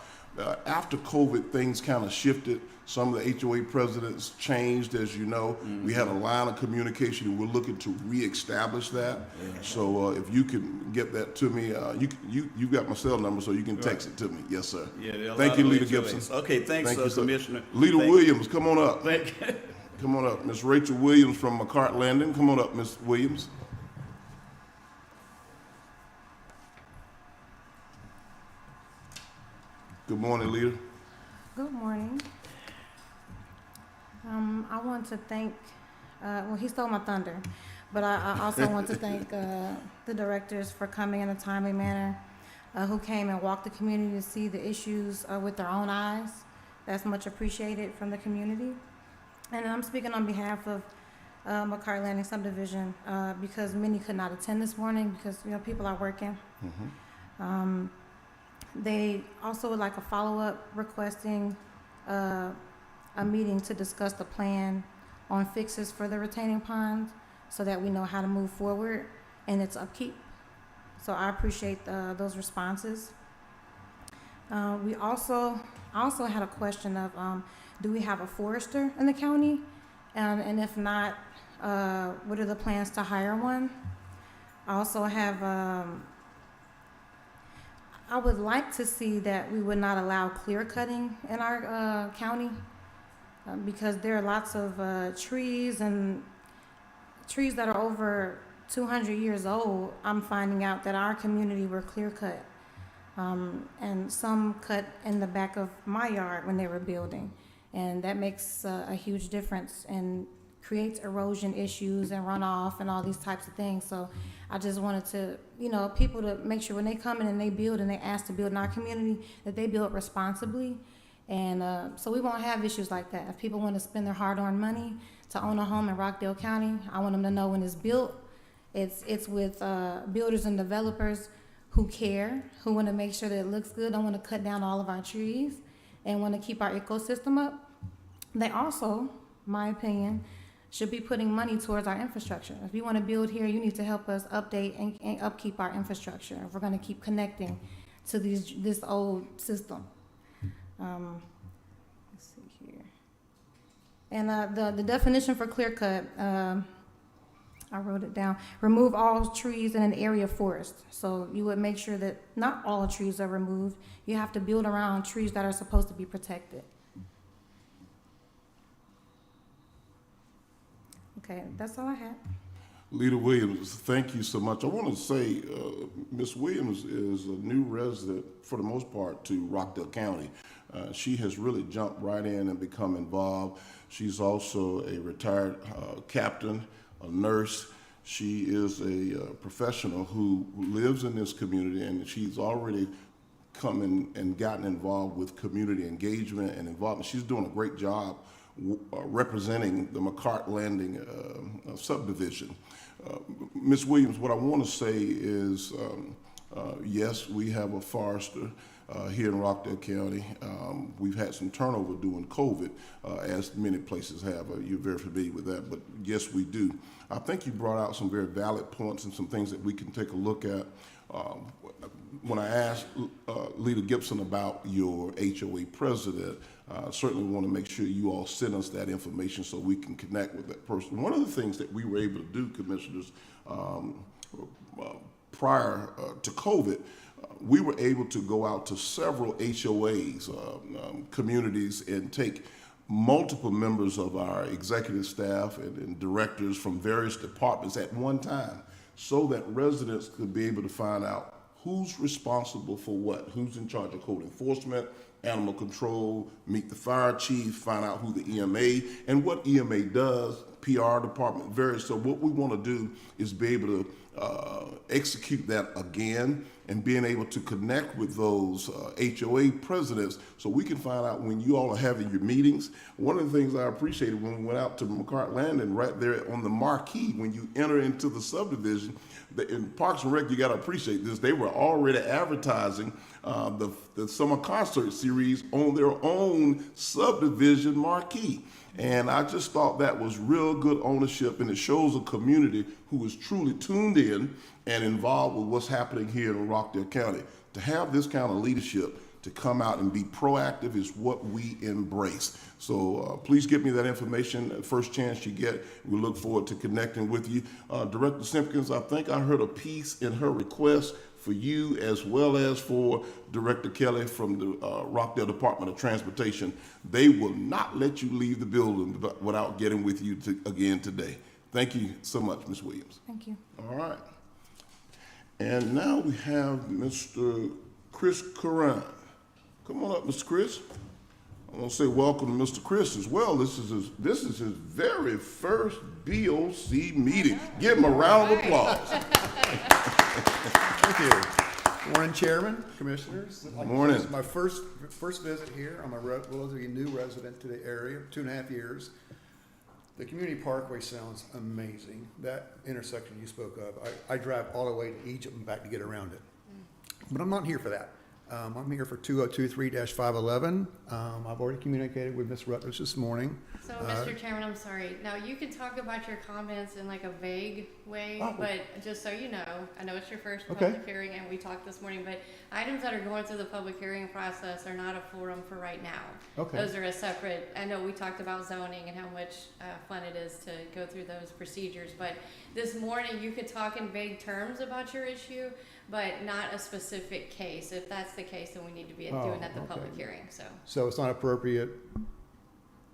A: After COVID, things kind of shifted. Some of the HOA presidents changed, as you know. We had a line of communication, and we're looking to reestablish that. So if you can get that to me, you got my cell number, so you can text it to me. Yes, sir.
J: Yeah,
A: Thank you, Leader Gibson.
J: Okay, thanks,
A: Thank you, sir.
J: Commissioner.
A: Leader Williams, come on up.
J: Thank you.
A: Come on up. Miss Rachel Williams from McCart Landing. Come on up, Miss Williams. Good morning, Leader.
K: Good morning. I want to thank, well, he stole my thunder, but I also want to thank the directors for coming in a timely manner, who came and walked the community to see the issues with their own eyes. That's much appreciated from the community. And I'm speaking on behalf of McCart Landing subdivision because many could not attend this morning because, you know, people are working. They also would like a follow-up requesting a meeting to discuss the plan on fixes for the retaining ponds so that we know how to move forward and its upkeep. So I appreciate those responses. I also had a question of, do we have a forester in the county? And if not, what are the plans to hire one? I also have, I would like to see that we would not allow clear cutting in our county because there are lots of trees and trees that are over 200 years old. I'm finding out that our community were clear cut. And some cut in the back of my yard when they were building. And that makes a huge difference and creates erosion issues and runoff and all these types of things. So I just wanted to, you know, people to make sure when they come in and they build and they ask to build in our community, that they build responsibly. And so we won't have issues like that. If people want to spend their hard-earned money to own a home in Rockdale County, I want them to know when it's built, it's with builders and developers who care, who want to make sure that it looks good, don't want to cut down all of our trees, and want to keep our ecosystem up. They also, my opinion, should be putting money towards our infrastructure. If you want to build here, you need to help us update and upkeep our infrastructure if we're going to keep connecting to this old system. Let's see here. And the definition for clear cut, I wrote it down. Remove all trees in an area of forest. So you would make sure that not all trees are removed. You have to build around trees that are supposed to be protected. Okay, that's all I had.
A: Leader Williams, thank you so much. I want to say Ms. Williams is a new resident, for the most part, to Rockdale County. She has really jumped right in and become involved. She's also a retired captain, a nurse. She is a professional who lives in this community, and she's already come in and gotten involved with community engagement and involvement. She's doing a great job representing the McCart Landing subdivision. Ms. Williams, what I want to say is, yes, we have a forester here in Rockdale County. We've had some turnover during COVID, as many places have. You're very familiar with that, but yes, we do. I think you brought out some very valid points and some things that we can take a look at. When I asked Leader Gibson about your HOA president, I certainly want to make sure you all send us that information so we can connect with that person. One of the things that we were able to do, Commissioners, prior to COVID, we were able to go out to several HOAs, communities, and take multiple members of our executive staff and directors from various departments at one time so that residents could be able to find out who's responsible for what, who's in charge of code enforcement, animal control, meet the fire chief, find out who the EMA and what EMA does, PR department, various. So what we want to do is be able to execute that again and being able to connect with those HOA presidents so we can find out when you all are having your meetings. One of the things I appreciated when we went out to McCart Landing, right there on the marquee, when you enter into the subdivision, in Parks and Rec, you got to appreciate this, they were already advertising the summer concert series on their own subdivision marquee. And I just thought that was real good ownership, and it shows a community who is truly tuned in and involved with what's happening here in Rockdale County. To have this kind of leadership to come out and be proactive is what we embrace. So please give me that information first chance you get. We look forward to connecting with you. Director Simpkins, I think I heard a piece in her request for you as well as for Director Kelly from the Rockdale Department of Transportation. They will not let you leave the building without getting with you again today. Thank you so much, Ms. Williams.
K: Thank you.
A: All right. And now we have Mr. Chris Curran. Come on up, Mr. Chris. I want to say welcome to Mr. Chris as well. This is his very first BOC meeting. Give him a round of applause.
L: Thank you. Morning, Chairman, Commissioners.
A: Morning.
L: This is my first visit here. I'm a relatively new resident to the area, 2.5 years. The community parkway sounds amazing. That intersection you spoke of, I drive all the way to Egypt and back to get around it. But I'm not here for that. I'm here for 2023-511. I've already communicated with Ms. Rutledge this morning.
B: So, Mr. Chairman, I'm sorry. Now, you can talk about your comments in like a vague way, but just so you know, I know it's your first public hearing, and we talked this morning, but items that are going through the public hearing process are not a forum for right now.
L: Okay.
B: Those are a separate, I know we talked about zoning and how much fun it is to go through those procedures, but this morning you could talk in vague terms about your issue, but not a specific case. If that's the case, then we need to be doing at the public hearing, so.
L: So it's not appropriate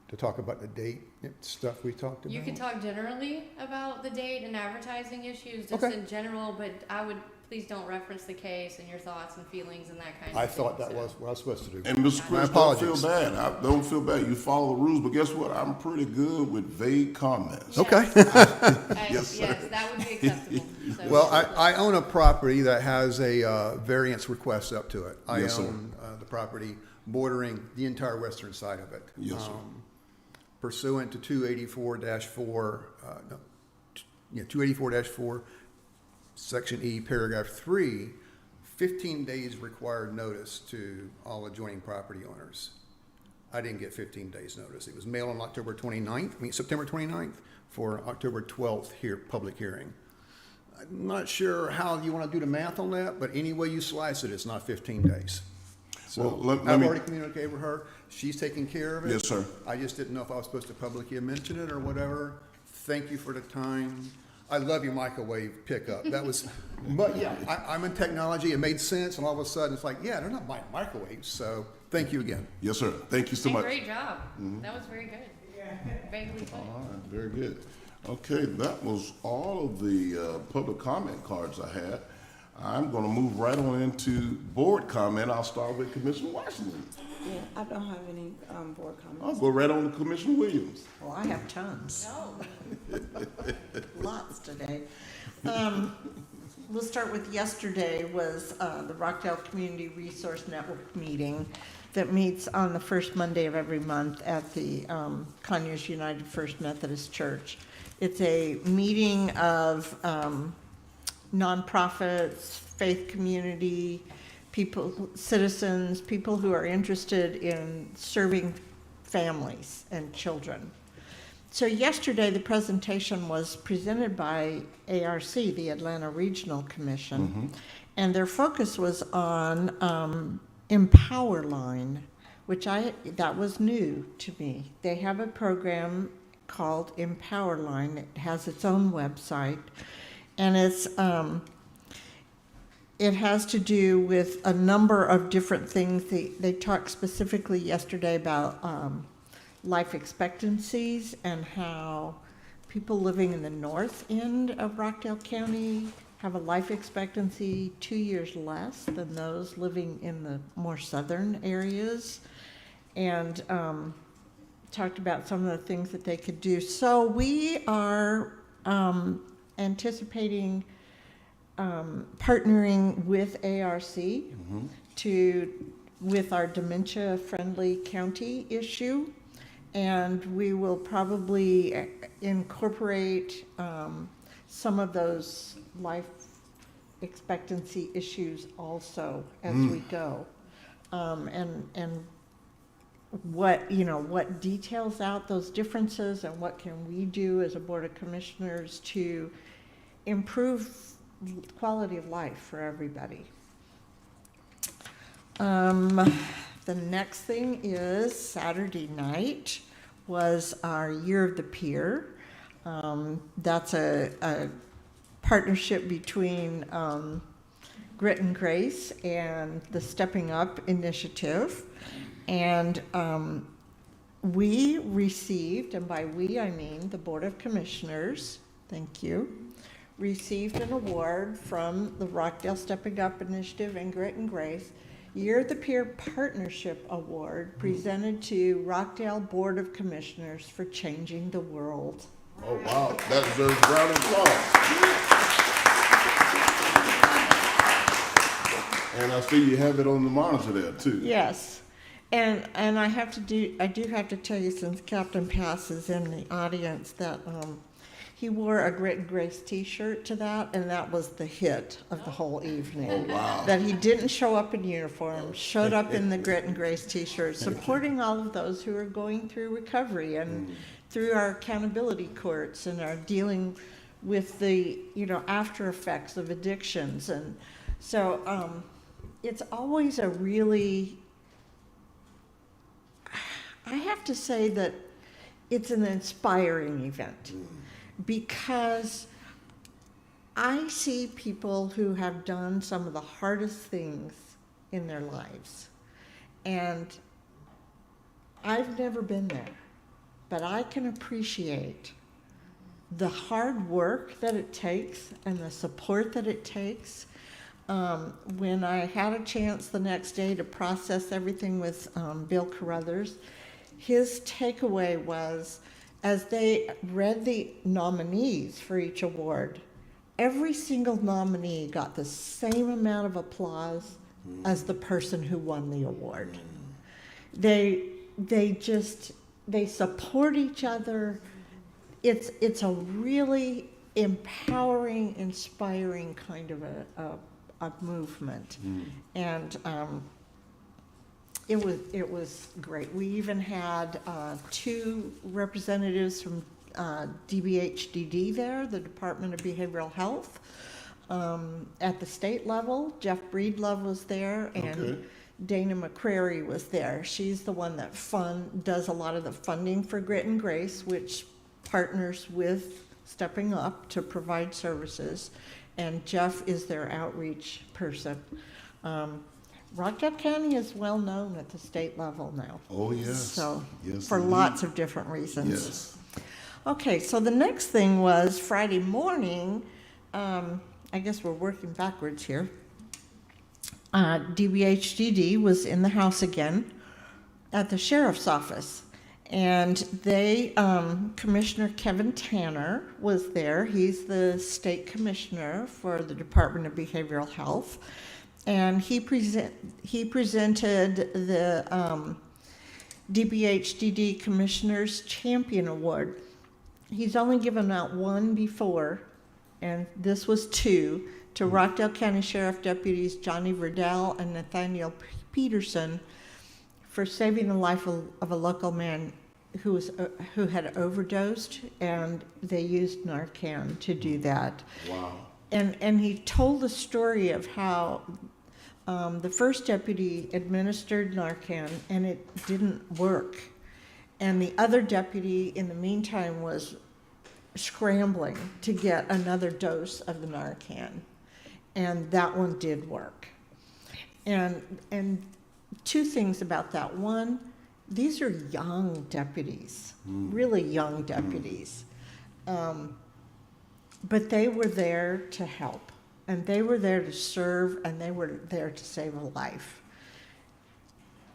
L: to talk about the date stuff we talked about?
B: You could talk generally about the date and advertising issues, just in general, but I would, please don't reference the case and your thoughts and feelings and that kind of thing.
L: I thought that was what I was supposed to do.
A: And Mr. Chris, don't feel bad. Don't feel bad. You follow the rules, but guess what? I'm pretty good with vague comments.
L: Okay.
B: Yes, that would be acceptable. So.
L: Well, I own a property that has a variance request up to it. I
A: Yes, sir.
L: own the property bordering the entire western side of it.
A: Yes, sir.
L: Pursuant to 284-4, Section E, Paragraph 3, 15 days required notice to all adjoining property owners. I didn't get 15 days notice. It was mailed on September 29th for October 12th public hearing. I'm not sure how you want to do the math on that, but any way you slice it, it's not 15 days. So
A: Well,
L: I've already communicated with her. She's taking care of it.
A: Yes, sir.
L: I just didn't know if I was supposed to publicly mention it or whatever. Thank you for the time. I love your microwave pickup. That was, but yeah, I'm in technology. It made sense, and all of a sudden it's like, yeah, they're not buying microwaves. So thank you again.
A: Yes, sir. Thank you so much.
B: Great job. That was very good. Vaguely put.
A: All right, very good. Okay, that was all of the public comment cards I had. I'm going to move right on into board comment. I'll start with Commissioner Washington.
E: Yeah, I don't have any board comments.
A: I'll go right on to Commissioner Williams.
C: Well, I have tons. Lots today. We'll start with yesterday was the Rockdale Community Resource Network meeting that meets on the first Monday of every month at the Conyers United First Methodist Church. It's a meeting of nonprofits, faith community, people, citizens, people who are interested in serving families and children. So yesterday, the presentation was presented by ARC, the Atlanta Regional Commission, and their focus was on Empower Line, which that was new to me. They have a program called Empower Line. It has its own website, and it has to do with a number of different things. They talked specifically yesterday about life expectancies and how people living in the north end of Rockdale County have a life expectancy 2 years less than those living in the more southern areas, and talked about some of the things that they could do. So we are anticipating partnering with ARC with our dementia-friendly county issue, and we will probably incorporate some of those life expectancy issues also as we go, and what details out those differences and what can we do as a Board of Commissioners to improve quality of life for everybody. The next thing is Saturday night was our Year of the Peer. That's a partnership between Grit and Grace and the Stepping Up Initiative. And we received, and by we I mean the Board of Commissioners, thank you, received an award from the Rockdale Stepping Up Initiative and Grit and Grace Year of the Peer Partnership Award presented to Rockdale Board of Commissioners for changing the world.
A: Oh, wow, that deserves a round of applause. And I see you have it on the monitor there, too.
C: Yes, and I do have to tell you, since Captain Pass is in the audience, that he wore a Grit and Grace T-shirt to that, and that was the hit of the whole evening.
A: Oh, wow.
C: That he didn't show up in uniform, showed up in the Grit and Grace T-shirt, supporting all of those who are going through recovery and through our accountability courts and are dealing with the, after effects of addictions. And so it's always a really, I have to say that it's an inspiring event, because I see people who have done some of the hardest things in their lives. And I've never been there, but I can appreciate the hard work that it takes and the support that it takes. When I had a chance the next day to process everything with Bill Carruthers, his takeaway was, as they read the nominees for each award, every single nominee got the same amount of applause as the person who won the award. They support each other. It's a really empowering, inspiring kind of a movement. And it was great. We even had 2 representatives from DBHDD there, the Department of Behavioral Health, at the state level. Jeff Breedlove was there, and Dana McCrary was there. She's the one that does a lot of the funding for Grit and Grace, which partners with Stepping Up to provide services, and Jeff is their outreach person. Rockdale County is well known at the state level now.
A: Oh, yes.
C: So,
A: Yes,
C: for
A: indeed.
C: lots of different reasons.
A: Yes.
C: Okay, so the next thing was Friday morning. I guess we're working backwards here. DBHDD was in the house again at the sheriff's office. And Commissioner Kevin Tanner was there. He's the state commissioner for the Department of Behavioral Health. And he presented the DBHDD Commissioner's Champion Award. He's only given out 1 before, and this was 2, to Rockdale County Sheriff Deputies Johnny Verdell and Nathaniel Peterson for saving the life of a local man who had overdosed, and they used Narcan to do that.
A: Wow.
C: And he told the story of how the first deputy administered Narcan and it didn't work. And the other deputy, in the meantime, was scrambling to get another dose of the Narcan. And that one did work. And 2 things about that. One, these are young deputies, really young deputies. But they were there to help, and they were there to serve, and they were there to save a life.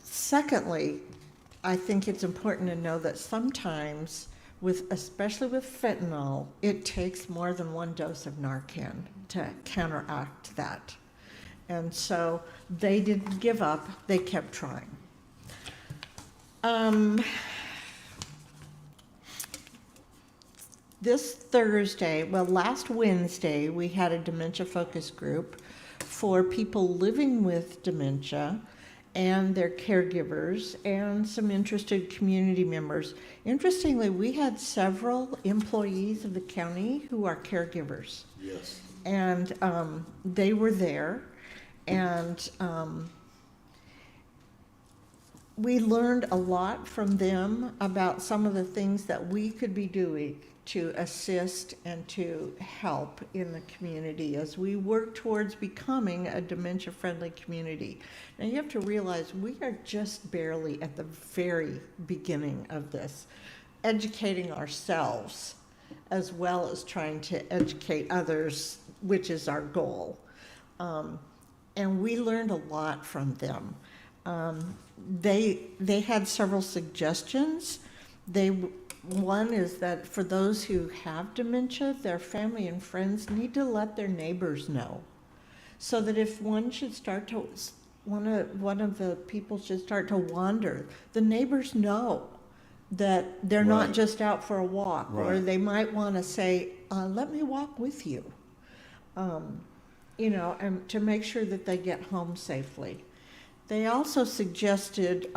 C: Secondly, I think it's important to know that sometimes, especially with fentanyl, it takes more than 1 dose of Narcan to counteract that. And so they didn't give up, they kept trying. Last Wednesday, we had a dementia focus group for people living with dementia and their caregivers and some interested community members. Interestingly, we had several employees of the county who are caregivers.
A: Yes.
C: And they were there, and we learned a lot from them about some of the things that we could be doing to assist and to help in the community as we work towards becoming a dementia-friendly community. Now, you have to realize we are just barely at the very beginning of this, educating ourselves as well as trying to educate others, which is our goal. and we learned a lot from them. They had several suggestions. One is that for those who have dementia, their family and friends need to let their neighbors know, so that if one of the people should start to wander, the neighbors know that they're not
A: Right.
C: just out for a walk, or
A: Right.
C: they might want to say, "Let me walk with you," and to make sure that they get home safely. They also suggested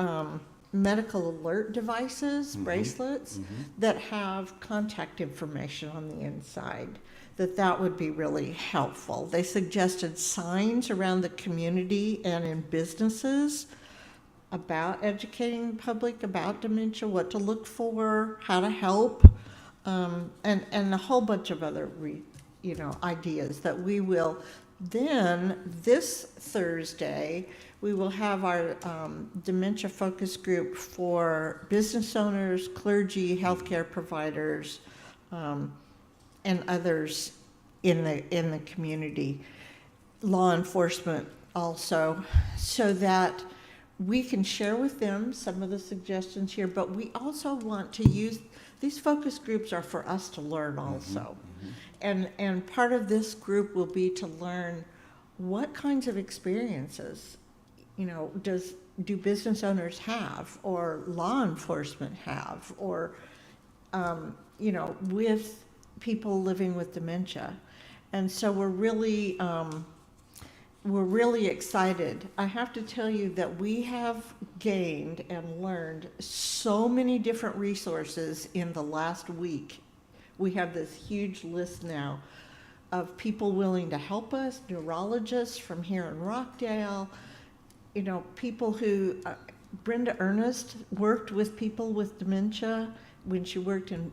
C: medical alert devices, bracelets, that have contact information on the inside, that would be really helpful. They suggested signs around the community and in businesses about educating the public about dementia, what to look for, how to help, and a whole bunch of other ideas that we will. Then this Thursday, we will have our dementia focus group for business owners, clergy, healthcare providers, and others in the community, law enforcement also, so that we can share with them some of the suggestions here, but we also want to use, these focus groups are for us to learn also. And part of this group will be to learn what kinds of experiences, do business owners have, or law enforcement have, or, with people living with dementia. And so we're really excited. I have to tell you that we have gained and learned so many different resources in the last week. We have this huge list now of people willing to help us, neurologists from here in Rockdale, people who, Brenda Ernest worked with people with dementia when she worked in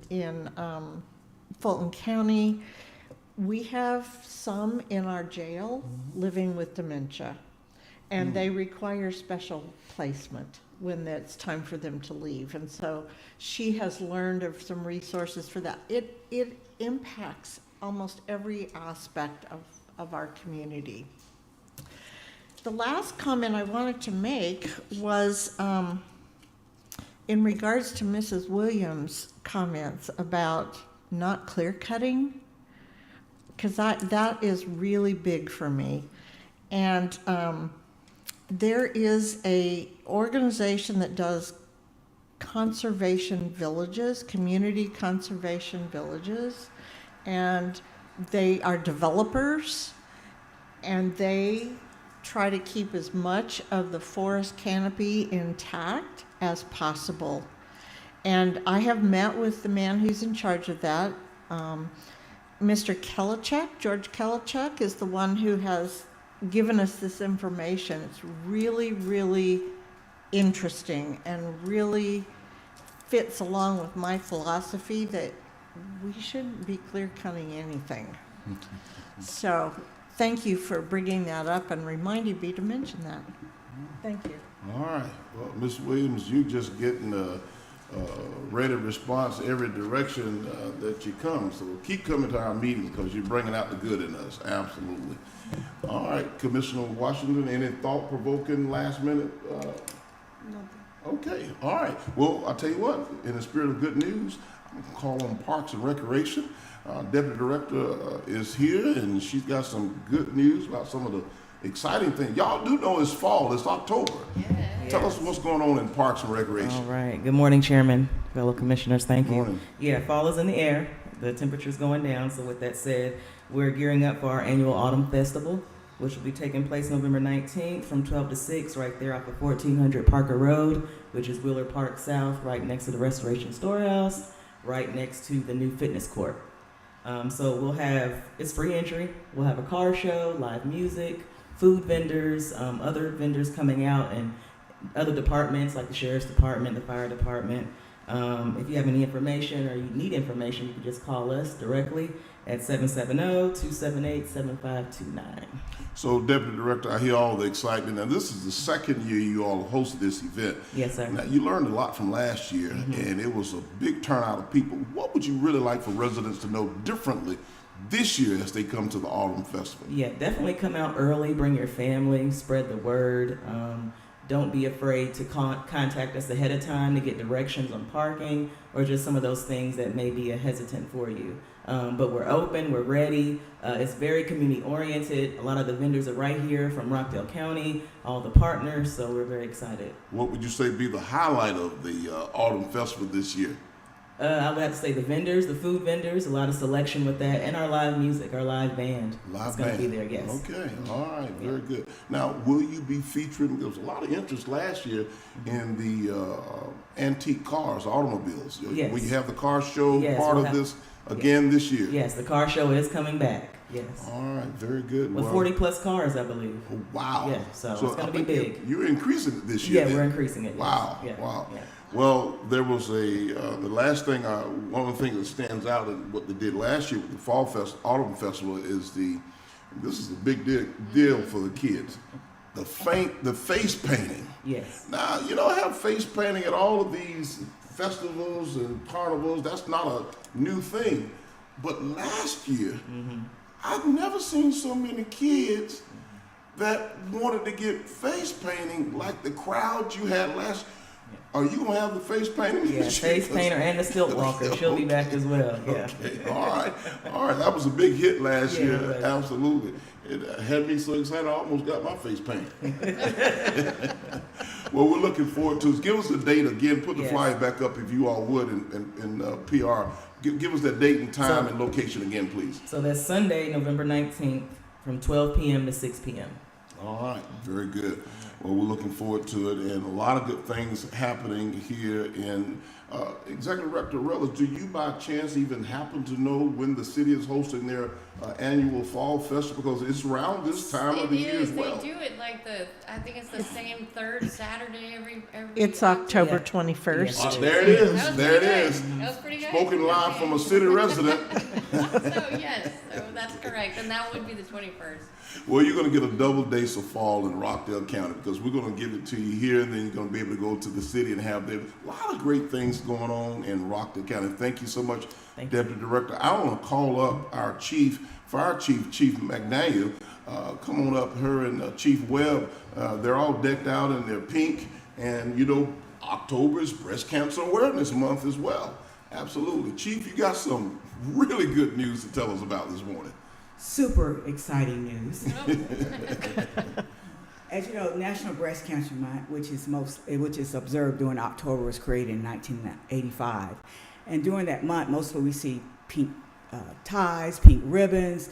C: Fulton County. We have some in our jail living with dementia, and they require special placement when it's time for them to leave. And so she has learned of some resources for that. It impacts almost every aspect of our community. The last comment I wanted to make was in regards to Mrs. Williams' comments about not clear cutting, because that is really big for me. And there is a organization that does conservation villages, community conservation villages, and they are developers, and they try to keep as much of the forest canopy intact as possible. And I have met with the man who's in charge of that. Mr. Kelichek, George Kelichek, is the one who has given us this information. It's really, really interesting and really fits along with my philosophy that we shouldn't be clear cutting anything. So thank you for bringing that up and reminding me to mention that. Thank you.
A: All right. Well, Ms. Williams, you just getting a ready response every direction that you come. So keep coming to our meetings because you're bringing out the good in us. Absolutely. All right, Commissioner Washington, any thought-provoking last-minute?
E: Nothing.
A: Okay. All right. Well, I'll tell you what. In the spirit of good news, I'm going to call on Parks and Recreation. Deputy Director is here, and she's got some good news about some of the exciting things. Y'all do know it's fall. It's October.
B: Yeah.
A: Tell us what's going on in Parks and Recreation.
M: All right. Good morning, Chairman, fellow commissioners. Thank you.
A: Morning.
M: Yeah, fall is in the air. The temperature's going down. So with that said, we're gearing up for our annual Autumn Festival, which will be taking place November 19th from 12 to 6 right there off of 1400 Parker Road, which is Wheeler Park South, right next to the Restoration Storehouse, right next to the new fitness court. So we'll have, it's free entry. We'll have a car show, live music, food vendors, other vendors coming out, and other departments like the Sheriff's Department, the Fire Department. If you have any information or you need information, you can just call us directly at 770-278-7529.
A: So, Deputy Director, I hear all the excitement. Now, this is the second year you all hosted this event.
M: Yes, sir.
A: Now, you learned a lot from last year, and it was a big turnout of people. What would you really like for residents to know differently this year as they come to the Autumn Festival?
M: Yeah, definitely come out early, bring your family, spread the word. Don't be afraid to contact us ahead of time to get directions on parking or just some of those things that may be hesitant for you. But we're open, we're ready. It's very community oriented. A lot of the vendors are right here from Rockdale County, all the partners, so we're very excited.
A: What would you say be the highlight of the Autumn Festival this year?
M: I would have to say the vendors, the food vendors, a lot of selection with that, and our live music, our live band.
A: Live
M: is going to
A: band.
M: be there, yes.
A: Okay, all right, very good. Now, will you be featuring, there was a lot of interest last year in the antique cars, automobiles.
M: Yes.
A: Will you have the car show
M: Yes,
A: part
M: we'll
A: of
M: have-
A: this again this year?
M: Yes, the car show is coming back, yes.
A: All right, very good.
M: With 40 plus cars, I believe.
A: Oh, wow.
M: Yeah, so it's
A: I
M: going to be
A: think
M: big.
A: You're increasing it this year.
M: Yeah,
A: then.
M: we're increasing it. Yes.
A: Wow,
M: Yeah,
A: wow.
M: yeah.
A: Well, there was the last thing, one of the things that stands out in what they did last year with the Autumn Festival is this is a big deal for the kids. The face painting.
M: Yes.
A: Now, you don't have face painting at all of these festivals and carnivals. That's not a new thing. But last year, I've never seen so many kids that wanted to get face painting like the crowd you had last. Are you gonna have the face painting?
M: Yeah, face painter and the stilt walker. She'll be back as well. Yeah.
A: Okay, all right. That was a big hit last
M: Yeah,
A: year.
M: it was.
A: Absolutely. It had me so excited I almost got my face painted. Well, we're looking forward to it. Give us a date again. Put the
M: Yes.
A: flyer back up if you all would in PR. Give us that date and time
M: So-
A: and location again, please.
M: So that's Sunday, November 19th from 12 p.m. to 6 p.m.
A: All right, very good. Well, we're looking forward to it, and a lot of good things happening here in Executive Director Rellis. Do you by chance even happen to know when the city is hosting their annual fall festival? Because it's around this time of the year as well.
B: They do it like I think it's the same third Saturday every
C: It's
B: month.
C: October
M: Yeah.
C: 21st.
M: Yes.
A: There it is.
B: That was
A: There it
B: pretty
A: is.
B: good. That was pretty good.
A: Spoken live from a city resident.
B: So yes, so that's correct, and that would be the 21st.
A: Well, you're going to get a double days of fall in Rockdale County because we're going to give it to you here, and then you're going to be able to go to the city and have a lot of great things going on in Rockdale County. Thank you so much,
M: Thank you.
A: Deputy Director. I want to call up our Fire Chief McDaniel. Come on up, her and Chief Webb. They're all decked out in their pink, and you know, October is Breast Cancer Awareness Month as well. Absolutely. Chief, you got some really good news to tell us about this morning.
N: Super exciting news. As you know, National Breast Cancer Month, which is observed during October, was created in 1985. And during that month, mostly we see pink ties, pink ribbons,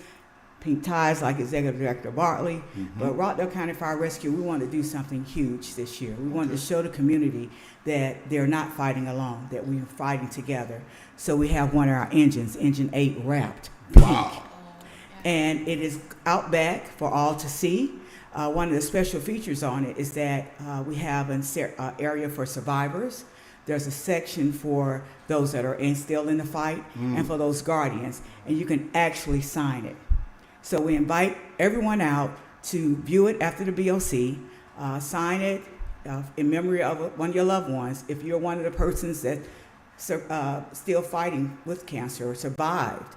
N: pink ties like Executive Director Bartley. But Rockdale County Fire Rescue, we wanted to do something huge this year. We wanted to show the community that they're not fighting alone, that we're fighting together. So we have one of our engines, Engine 8, wrapped pink.
A: Wow.
N: And it is out back for all to see. One of the special features on it is that we have an area for survivors. There's a section for those that are still in the fight and for those guardians, and you can actually sign it. So we invite everyone out to view it after the BOC, sign it in memory of one of your loved ones. If you're one of the persons that still fighting with cancer or survived,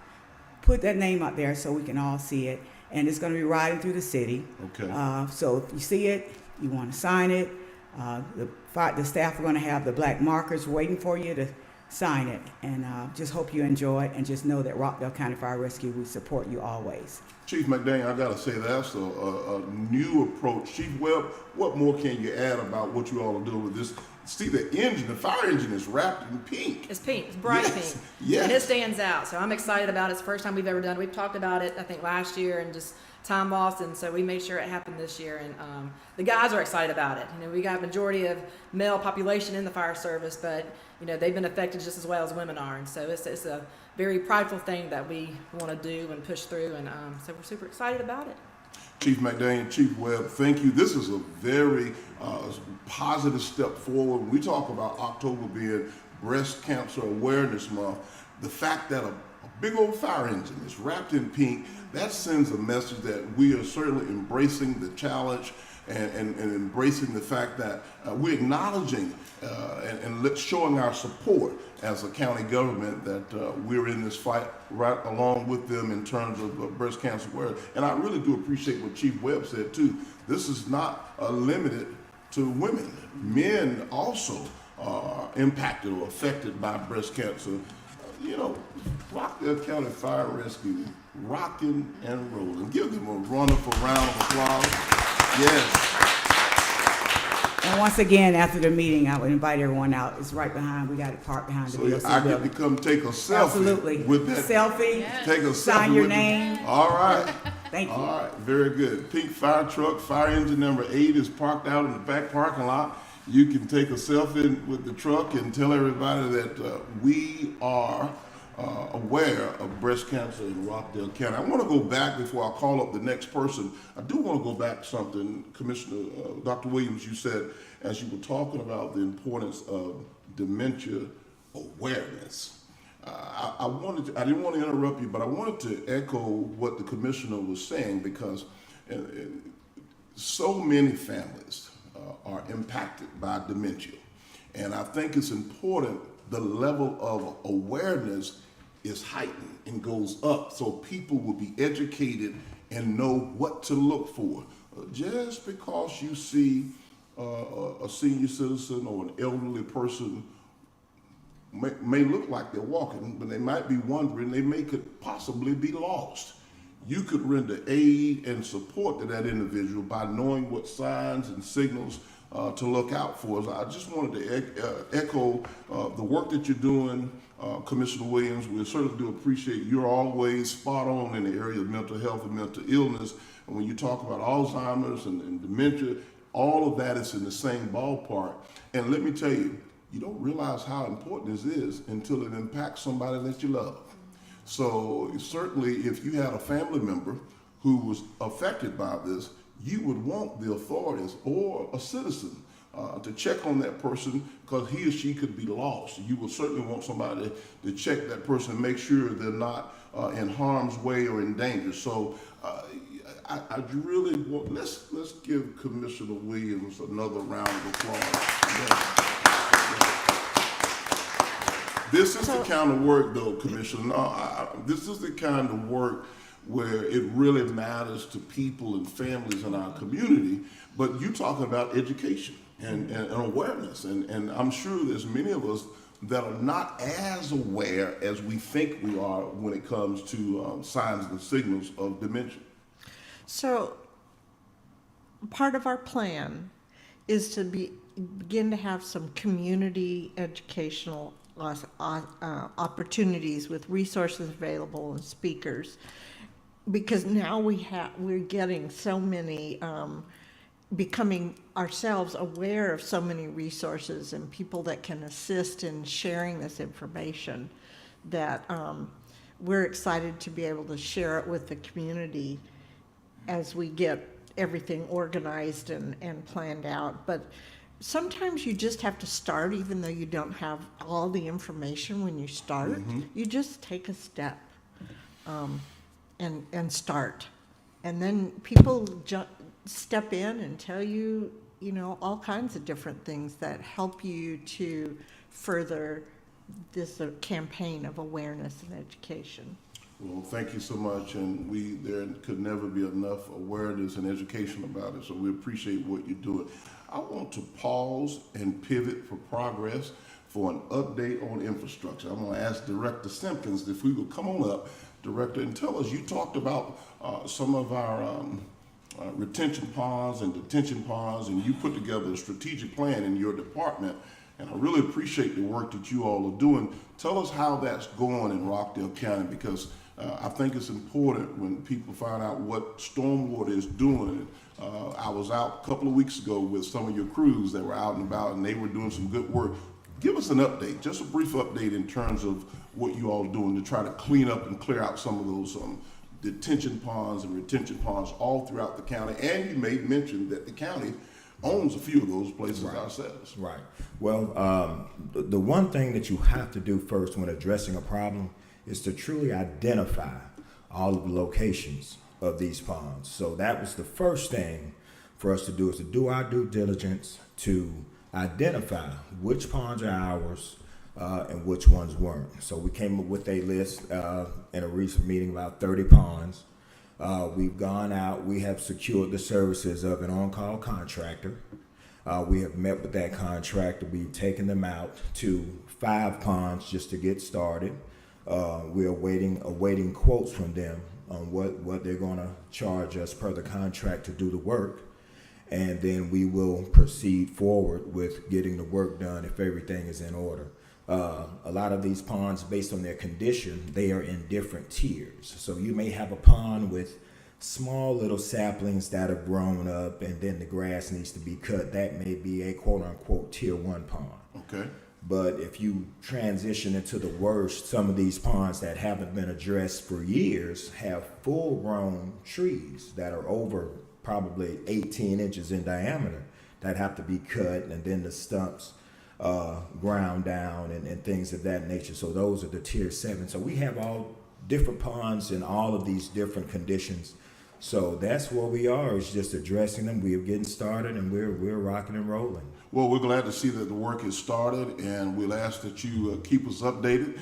N: put that name out there so we can all see it. And it's going to be riding through the city.
A: Okay.
N: So if you see it, you want to sign it. The staff are going to have the black markers waiting for you to sign it. And just hope you enjoy it, and just know that Rockdale County Fire Rescue, we support you always.
A: Chief McDaniel, I gotta say that's a new approach. Chief Webb, what more can you add about what you all are doing with this? See, the fire engine is wrapped in pink.
O: It's pink. It's bright
A: Yes,
O: pink.
A: yes.
O: And it stands out. So I'm excited about it. It's the first time we've ever done it. We've talked about it, I think, last year and just time lost. And so we made sure it happened this year. And the guys are excited about it. You know, we got a majority of male population in the fire service, but, you know, they've been affected just as well as women are. And so it's a very prideful thing that we want to do and push through. And so we're super excited about it.
A: Chief McDaniel, Chief Webb, thank you. This is a very positive step forward. When we talk about October being Breast Cancer Awareness Month, the fact that a big old fire engine is wrapped in pink, that sends a message that we are certainly embracing the challenge and embracing the fact that we're acknowledging and showing our support as a county government that we're in this fight right along with them in terms of breast cancer awareness. And I really do appreciate what Chief Webb said too. This is not limited to women. Men also are impacted or affected by breast cancer. You know, Rockdale County Fire Rescue, rocking and rolling. Give them a wonderful round of applause. Yes.
N: And once again, after the meeting, I would invite everyone out. It's right behind, we got it parked behind the
A: So
N: BOC
A: I get
N: building.
A: to come take a selfie
N: Absolutely.
A: with that.
N: Selfie,
B: Yes.
A: Take a
N: sign
A: selfie
N: your
A: with
N: name.
A: All right.
N: Thank you.
A: All right, very good. Pink fire truck, fire engine number 8 is parked out in the back parking lot. You can take a selfie with the truck and tell everybody that we are aware of breast cancer in Rockdale County. I want to go back before I call up the next person. I do want to go back to something, Commissioner Dr. Williams, you said as you were talking about the importance of dementia awareness. I didn't want to interrupt you, but I wanted to echo what the commissioner was saying because so many families are impacted by dementia. And I think it's important the level of awareness is heightened and goes up so people will be educated and know what to look for. Just because you see a senior citizen or an elderly person may look like they're walking, but they might be wandering, they could possibly be lost. You could render aid and support to that individual by knowing what signs and signals to look out for. So I just wanted to echo the work that you're doing, Commissioner Williams. We certainly do appreciate you're always spot on in the area of mental health and mental illness. And when you talk about Alzheimer's and dementia, all of that is in the same ballpark. And let me tell you, you don't realize how important this is until it impacts somebody that you love. So certainly if you had a family member who was affected by this, you would want the authorities or a citizen to check on that person because he or she could be lost. You would certainly want somebody to check that person and make sure they're not in harm's way or in danger. So I really want, let's give Commissioner Williams another round of applause. This is the kind of work, though, Commissioner. This is the kind of work where it really matters to people and families in our community. But you're talking about education and awareness. And I'm sure there's many of us that are not as aware as we think we are when it comes to signs and signals of dementia.
C: So part of our plan is to begin to have some community educational opportunities with resources available and speakers, because now we're getting so many, becoming ourselves aware of so many resources and people that can assist in sharing this information that we're excited to be able to share it with the community as we get everything organized and planned out. But sometimes you just have to start, even though you don't have all the information when you start. Mm-hmm. You just take a step and start. And then people step in and tell you, all kinds of different things that help you to further this campaign of awareness and education.
A: Well, thank you so much, and there could never be enough awareness and education about it, so we appreciate what you're doing. I want to pause and pivot for progress for an update on infrastructure. I'm going to ask Director Simpkins if we would come on up, Director, and tell us, you talked about some of our retention ponds and detention ponds, and you put together a strategic plan in your department, and I really appreciate the work that you all are doing. Tell us how that's going in Rockdale County, because I think it's important when people find out what stormwater is doing. I was out a couple of weeks ago with some of your crews that were out and about, and they were doing some good work. Give us an update, just a brief update in terms of what you all are doing to try to clean up and clear out some of those detention ponds and retention ponds all throughout the county. And you made mention that the county owns a few of those places ourselves.
P: Right. Well, the one thing that you have to do first when addressing a problem is to truly identify all of the locations of these ponds. So that was the first thing for us to do is to do our due diligence to identify which ponds are ours and which ones weren't. So we came up with a list in a recent meeting, about 30 ponds. We've gone out, we have secured the services of an on-call contractor. We have met with that contractor. We've taken them out to 5 ponds just to get started. We're awaiting quotes from them on what they're going to charge us per the contract to do the work. And then we will proceed forward with getting the work done if everything is in order. A lot of these ponds, based on their condition, they are in different tiers. So you may have a pond with small little saplings that have grown up and then the grass needs to be cut. That may be a quote unquote tier 1 pond.
A: Okay.
P: But if you transition into the worst, some of these ponds that haven't been addressed for years have full grown trees that are over probably 18 inches in diameter that have to be cut, and then the stumps ground down and things of that nature. So those are the tier 7. So we have all different ponds in all of these different conditions. So that's where we are, is just addressing them. We are getting started and we're rocking and rolling.
A: Well, we're glad to see that the work is started, and we'll ask that you keep us updated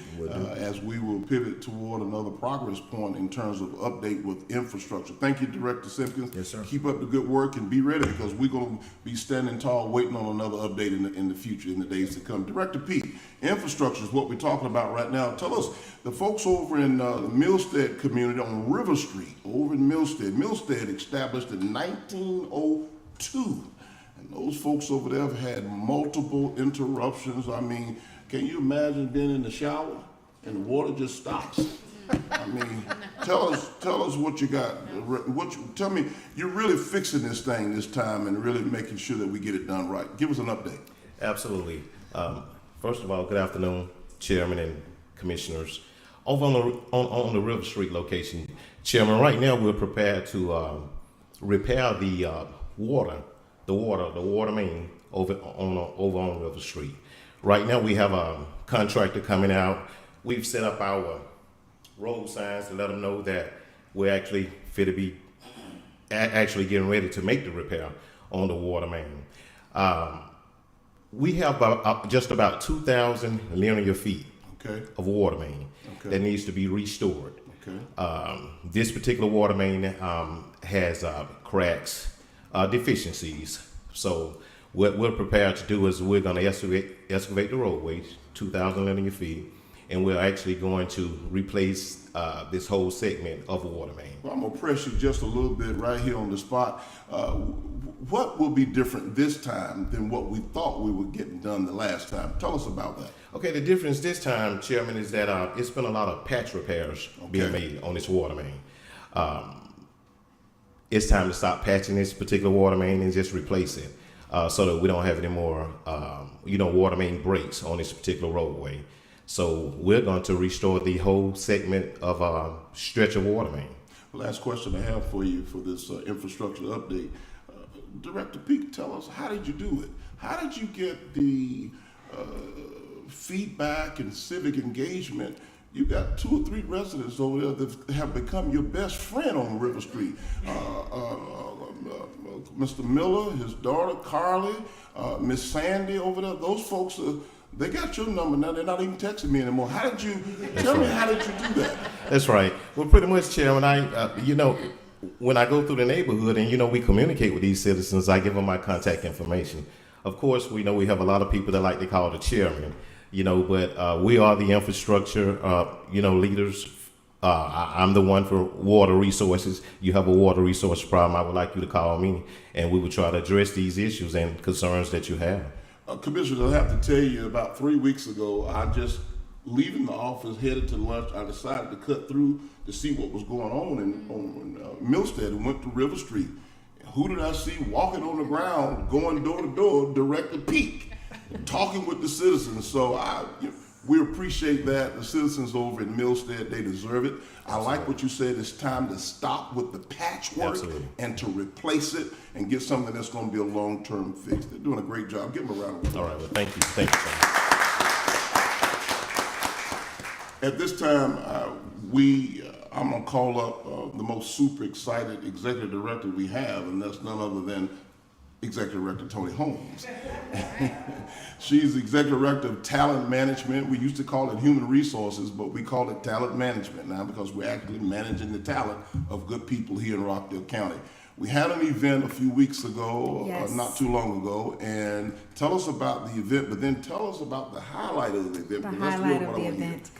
A: as we will pivot toward another progress point in terms of update with infrastructure. Thank you, Director Simpkins.
P: Yes, sir.
A: Keep up the good work and be ready, because we're going to be standing tall waiting on another update in the future, in the days to come. Director Pete, infrastructure is what we're talking about right now. Tell us, the folks over in the Milstead community on River Street, over in Milstead. Milstead established in 1902. And those folks over there have had multiple interruptions. I mean, can you imagine being in the shower and the water just stops? I mean, tell us what you got. Tell me, you're really fixing this thing this time and really making sure that we get it done right. Give us an update.
Q: Absolutely. First of all, good afternoon, Chairman and Commissioners. Over on the River Street location, Chairman, right now we're prepared to repair the water main over on River Street. Right now we have a contractor coming out. We've set up our road signs to let them know that we're actually fit to be actually getting ready to make the repair on the water main. We have just about 2,000 linear feet of water main that needs to be restored. This particular water main has cracks, deficiencies. So what we're prepared to do is we're going to excavate the roadway, 2,000 linear feet, and we're actually going to replace this whole segment of water main.
A: Well, I'm going to press you just a little bit right here on the spot. What will be different this time than what we thought we were getting done the last time? Tell us about that.
Q: Okay, the difference this time, Chairman, is that it's been a lot of patch repairs being made on this water main. It's time to stop patching this particular water main and just replace it so that we don't have any more, water main breaks on this particular roadway. So we're going to restore the whole segment of stretch of water main.
A: Last question I have for you for this infrastructure update. Director Peak, tell us, how did you do it? How did you get the feedback and civic engagement? You got 2 or 3 residents over there that have become your best friend on River Street. Mr. Miller, his daughter Carly, Miss Sandy over there. Those folks, they got your number now. They're not even texting me anymore. How did you tell me? How did you do that?
Q: That's right. Well, pretty much, Chairman. When I go through the neighborhood and we communicate with these citizens, I give them my contact information. Of course, we know we have a lot of people that like to call the chairman. But we are the infrastructure, leaders. I'm the one for water resources. You have a water resource problem, I would like you to call me, and we will try to address these issues and concerns that you have.
A: Commissioner, I have to tell you, about 3 weeks ago, I just leaving the office, headed to lunch. I decided to cut through to see what was going on in Milstead and went to River Street. Who did I see walking on the ground, going door to door? Director Peak, talking with the citizens. So we appreciate that. The citizens over in Milstead, they deserve it. I like what you said. It's time to stop with the patchwork and to replace it and get something that's going to be a long-term fix. They're doing a great job. Give them a round of applause.
Q: All right, well, thank you. Thank you, sir.
A: At this time, I'm going to call up the most super excited executive director we have, and that's none other than Executive Director Tony Holmes. She's Executive Director of Talent Management. We used to call it Human Resources, but we call it Talent Management now because we're actually managing the talent of good people here in Rockdale County. We had an event a few weeks ago,
R: Yes.
A: not too long ago, and tell us about the event, but then tell us about the highlight of the event.
R: The
A: because that's
R: highlight
A: really
R: of
A: what I
R: the
A: wanna hear.
R: event.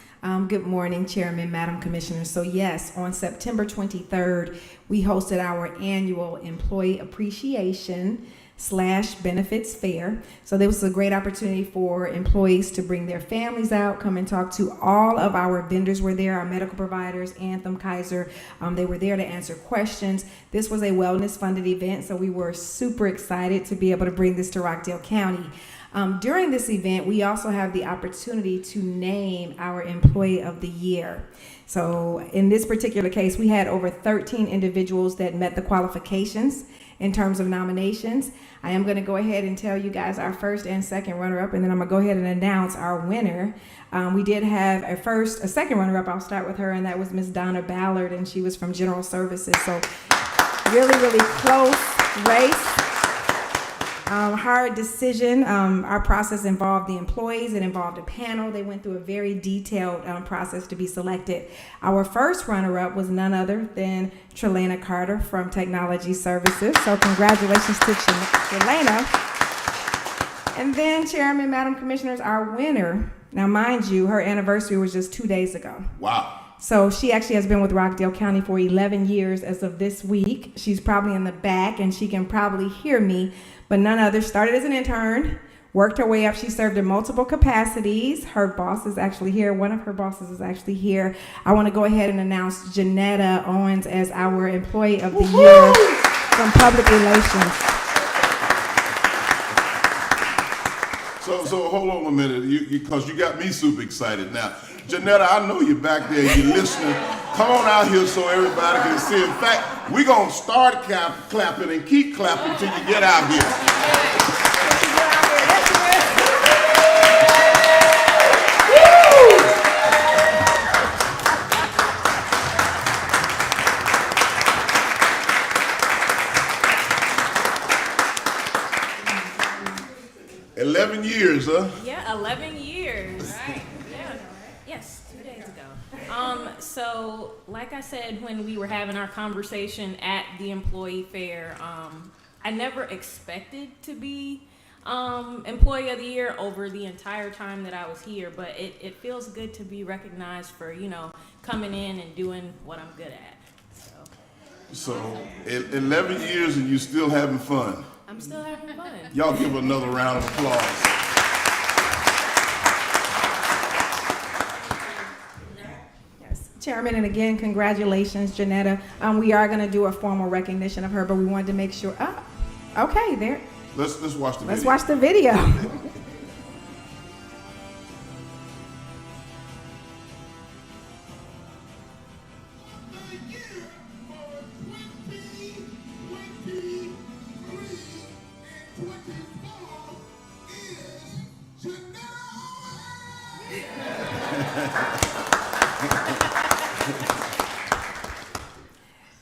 R: Good morning, Chairman, Madam Commissioner. So yes, on September 23rd, we hosted our annual Employee Appreciation / Benefits Fair. So there was a great opportunity for employees to bring their families out, come and talk to all of our vendors were there, our medical providers, Anthem, Kaiser. They were there to answer questions. This was a wellness funded event, so we were super excited to be able to bring this to Rockdale County. During this event, we also have the opportunity to name our Employee of the Year. So in this particular case, we had over 13 individuals that met the qualifications in terms of nominations. I am going to go ahead and tell you guys our first and second runner-up, and then I'm going to go ahead and announce our winner. We did have a second runner-up. I'll start with her, and that was Miss Donna Ballard, and she was from General Services. So really, really close race. Hard decision. Our process involved the employees. It involved a panel. They went through a very detailed process to be selected. Our first runner-up was none other than Trelana Carter from Technology Services. So congratulations to Trelana. And then, Chairman, Madam Commissioners, our winner. Now, mind you, her anniversary was just 2 days ago.
A: Wow.
R: So she actually has been with Rockdale County for 11 years as of this week. She's probably in the back, and she can probably hear me. But none other, started as an intern, worked her way up. She served in multiple capacities. Her boss is actually here. One of her bosses is actually here. I want to go ahead and announce Janetta Owens as our Employee of the Year from Public Relations.
A: So hold on a minute, because you got me super excited now. Janetta, I know you're back there, you're listening. Come on out here so everybody can see. In fact, we're going to start clapping and keep clapping until you get out here. 11 years, huh?
S: Yeah, 11 years. Right. Yeah. Yes, 2 days ago. So like I said, when we were having our conversation at the employee fair, I never expected to be Employee of the Year over the entire time that I was here, but it feels good to be recognized for, coming in and doing what I'm good at.
A: So 11 years and you still having fun.
S: I'm still having fun.
A: Y'all give another round of applause.
R: Yes, Chairman, and again, congratulations, Janetta. We are going to do a formal recognition of her, but we wanted to make sure. Okay, there.
A: Let's watch the video.
R: Let's watch the video.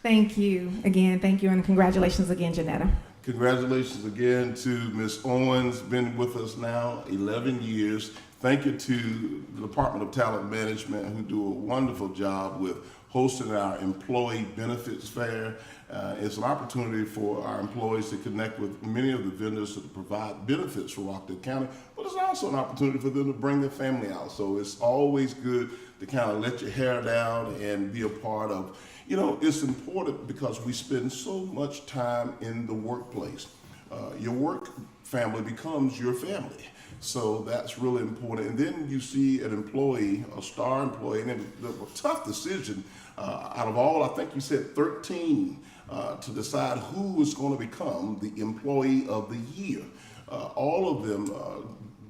R: Thank you again. Thank you, and congratulations again, Janetta.
A: Congratulations again to Ms. Owens, been with us now 11 years. Thank you to the Department of Talent Management, who do a wonderful job with hosting our employee benefits fair. It's an opportunity for our employees to connect with many of the vendors that provide benefits for Rockdale County, but it's also an opportunity for them to bring their family out. So it's always good to kind of let your hair down and be a part of. It's important because we spend so much time in the workplace. Your work family becomes your family. So that's really important. And then you see an employee, a star employee, and it was a tough decision out of all, I think you said 13, to decide who was going to become the Employee of the Year. All of them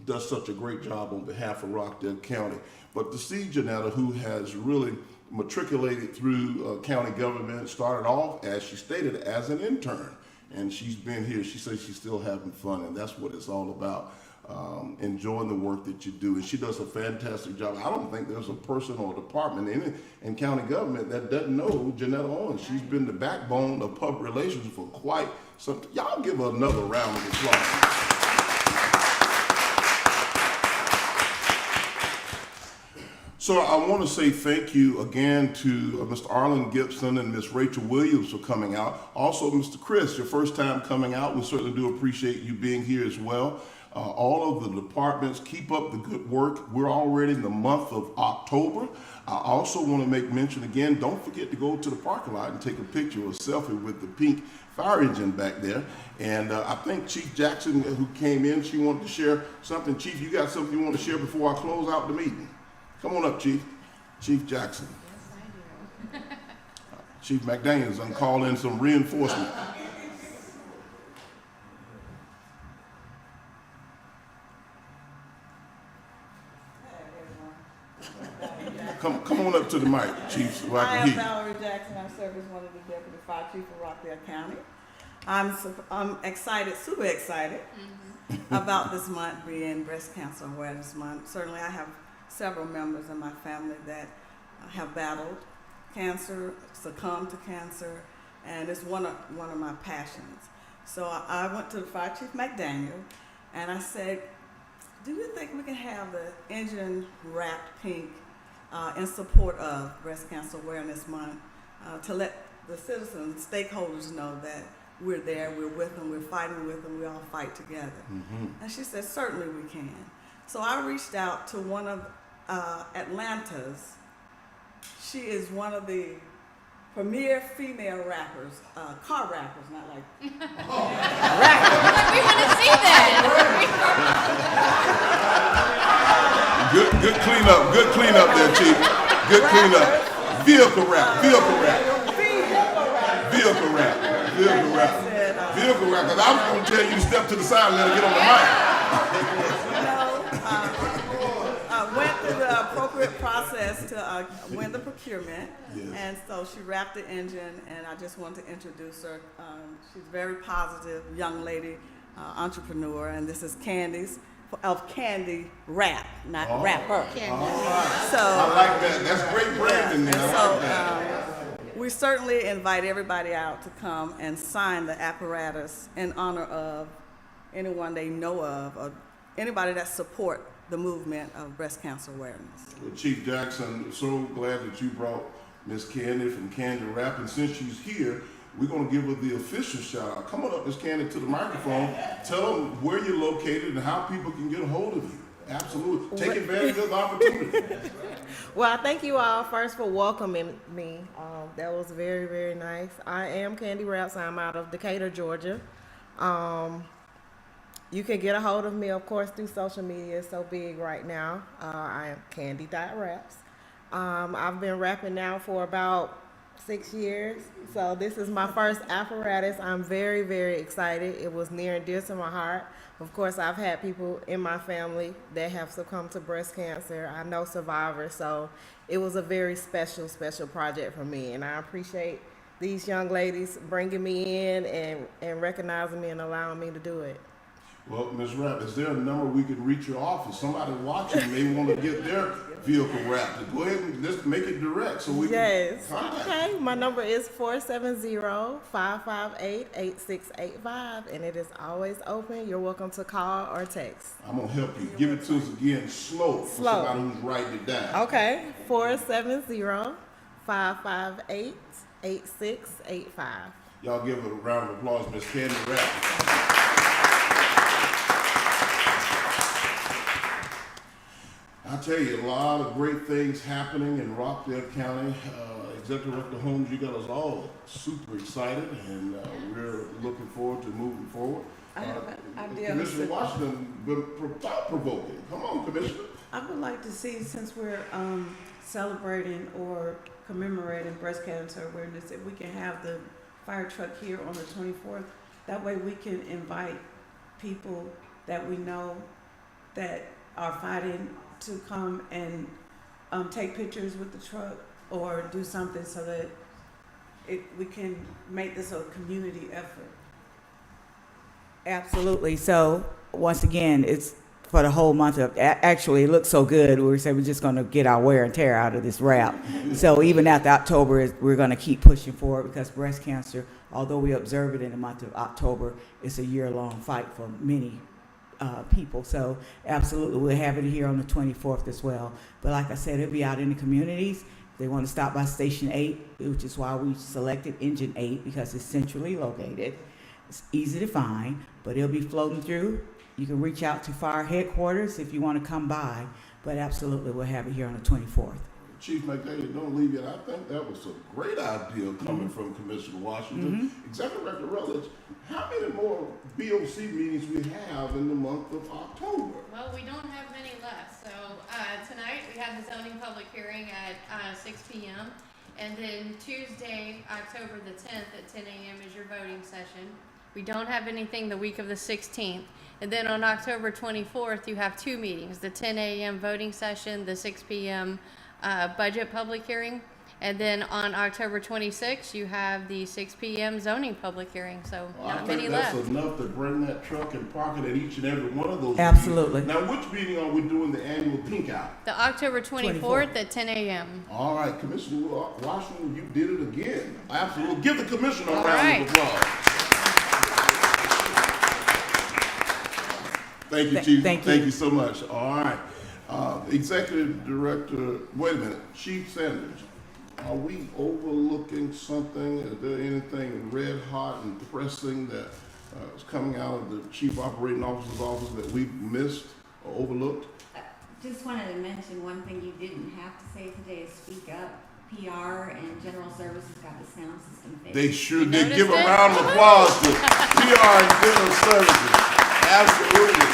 A: does such a great job on behalf of Rockdale County. But to see Janetta, who has really matriculated through county government, started off, as she stated, as an intern. And she's been here, she says she's still having fun, and that's what it's all about. Enjoying the work that you do. And she does a fantastic job. I don't think there's a person or a department in county government that doesn't know Janetta Owens. She's been the backbone of public relations for quite So y'all give her another round of applause. So I want to say thank you again to Mr. Arlen Gibson and Ms. Rachel Williams for coming out. Also, Mr. Chris, your first time coming out. We certainly do appreciate you being here as well. All of the departments, keep up the good work. We're already in the month of October. I also want to make mention again, don't forget to go to the parking lot and take a picture or a selfie with the pink fire engine back there. And I think Chief Jackson, who came in, she wanted to share something. Chief, you got something you want to share before I close out the meeting? Come on up, Chief. Chief Jackson.
B: Yes, I do.
A: Chief McDaniel's gonna call in some reinforcement. Come on up to the mic, Chief, so I
E: I
A: can
E: am
A: hear you.
E: Valerie Jackson. I serve as one of the deputy fire chief of Rockdale County. I'm excited, super excited about this month being Breast Cancer Awareness Month. Certainly, I have several members in my family that have battled cancer, succumbed to cancer, and it's one of my passions. So I went to the Fire Chief McDaniel, and I said, "Do you think we can have the engine wrapped pink in support of Breast Cancer Awareness Month to let the citizens, stakeholders know that we're there, we're with them, we're fighting with them, we all fight together." And she said, "Certainly we can." So I reached out to one of Atlanta's. She is one of the premier female rappers, car rappers, not like rappers.
B: We want to see that.
A: Good cleanup there, Chief. Good cleanup. Vehicle rap. Because I was going to tell you to step to the side and let her get on the mic.
E: Went through the appropriate process to win the procurement, and so she wrapped the engine, and I just wanted to introduce her. She's a very positive young lady, entrepreneur, and this is Candy's of Candy Rap, not rapper. So
A: I like that. That's great branding there. I like that.
E: We certainly invite everybody out to come and sign the apparatus in honor of anyone they know of, or anybody that support the movement of breast cancer awareness.
A: Well, Chief Jackson, so glad that you brought Miss Candy from Candy Rap, and since she's here, we're going to give her the official shout out. Come on up, Miss Candy, to the microphone. Tell them where you're located and how people can get a hold of you. Absolutely. Take advantage of the opportunity.
T: Well, I thank you all first for welcoming me. That was very, very nice. I am Candy Raps. I'm out of Decatur, Georgia. You can get a hold of me, of course, through social media. It's so big right now. I am Candy.Raps. I've been rapping now for about 6 years. So this is my first apparatus. I'm very, very excited. It was near and dear to my heart. Of course, I've had people in my family that have succumbed to breast cancer. I know survivors, so it was a very special, special project for me. And I appreciate these young ladies bringing me in and recognizing me and allowing me to do it.
A: Well, Ms. Rapp, is there a number we can reach your office? Somebody watching may want to get their vehicle wrapped. Go ahead and just make it direct so we can contact.
T: Okay, my number is 470-558-8685, and it is always open. You're welcome to call or text.
A: I'm going to help you. Give it to us again slow for somebody who's writing it down.
T: Okay, 470-558-8685.
A: Y'all give her a round of applause, Ms. Candy Rapp. I tell you, a lot of great things happening in Rockdale County. Executive Director Holmes, you got us all super excited, and we're looking forward to moving forward.
E: I have an idea.
A: Commissioner Washington, thought-provoking. Come on, Commissioner.
E: I would like to see, since we're celebrating or commemorating breast cancer awareness, if we can have the fire truck here on the 24th. That way we can invite people that we know that are fighting to come and take pictures with the truck or do something so that we can make this a community effort.
N: Absolutely. So once again, it's for the whole month of, actually, it looked so good, we said we're just gonna get our wear and tear out of this wrap. So even after October, we're gonna keep pushing forward, because breast cancer, although we observe it in the month of October, it's a year-long fight for many people. So absolutely, we'll have it here on the 24th as well. But like I said, it'll be out in the communities. They want to stop by Station 8, which is why we selected Engine 8, because it's centrally located. It's easy to find, but it'll be floating through. You can reach out to fire headquarters if you want to come by, but absolutely, we'll have it here on the 24th.
A: Chief McDaniel, don't leave yet. I think that was a great idea coming from Commissioner Washington. Executive Director Rutledge, how many more BOC meetings we have in the month of October?
B: Well, we don't have many left. So tonight we have the zoning public hearing at 6 p.m. And then Tuesday, October the 10th at 10 a.m. is your voting session. We don't have anything the week of the 16th. And then on October 24th, you have two meetings, the 10 a.m. voting session, the 6 p.m. Budget public hearing. And then on October 26th, you have the 6 p.m. zoning public hearing. So not many left.
A: That's enough to bring that truck and park it at each and every one of those
N: Absolutely.
A: meetings. Now, which meeting are we doing the annual pink out?
B: The October 24th at 10 a.m.
A: All right, Commissioner Washington, you did it again. Absolutely. Give the commissioner a
B: All
A: round
B: right.
A: of applause. Thank you, Chief.
N: Thank
A: you so much. All right. Executive Director, wait a minute. Chief Sanders, are we overlooking something? Is there anything red hot and pressing that is coming out of the Chief Operating Officer's office that we missed or overlooked?
U: Just wanted to mention one thing you didn't have to say today is speak up. PR and General Services got the sound system fixed.
A: They sure did. Give a round of applause to PR and General Services. Absolutely.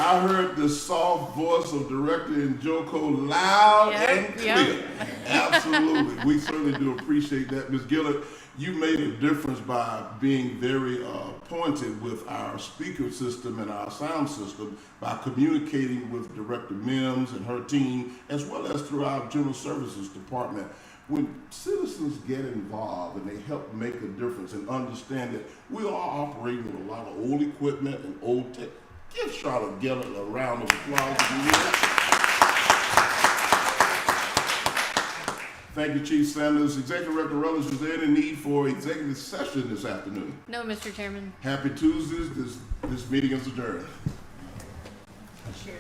A: I heard the soft voice of Director Njoko loud and clear. Absolutely. We certainly do appreciate that. Ms. Gillett, you made a difference by being very pointed with our speaker system and our sound system by communicating with Director Mims and her team, as well as through our General Services Department. When citizens get involved and they help make a difference and understand that we are operating with a lot of old equipment and old tech, give Charlotte Gillett a round of applause. Thank you, Chief Sanders. Executive Director Rutledge, is there any need for executive session this afternoon?
B: No, Mr. Chairman.
A: Happy Tuesdays. This meeting is adjourned.
B: Sure.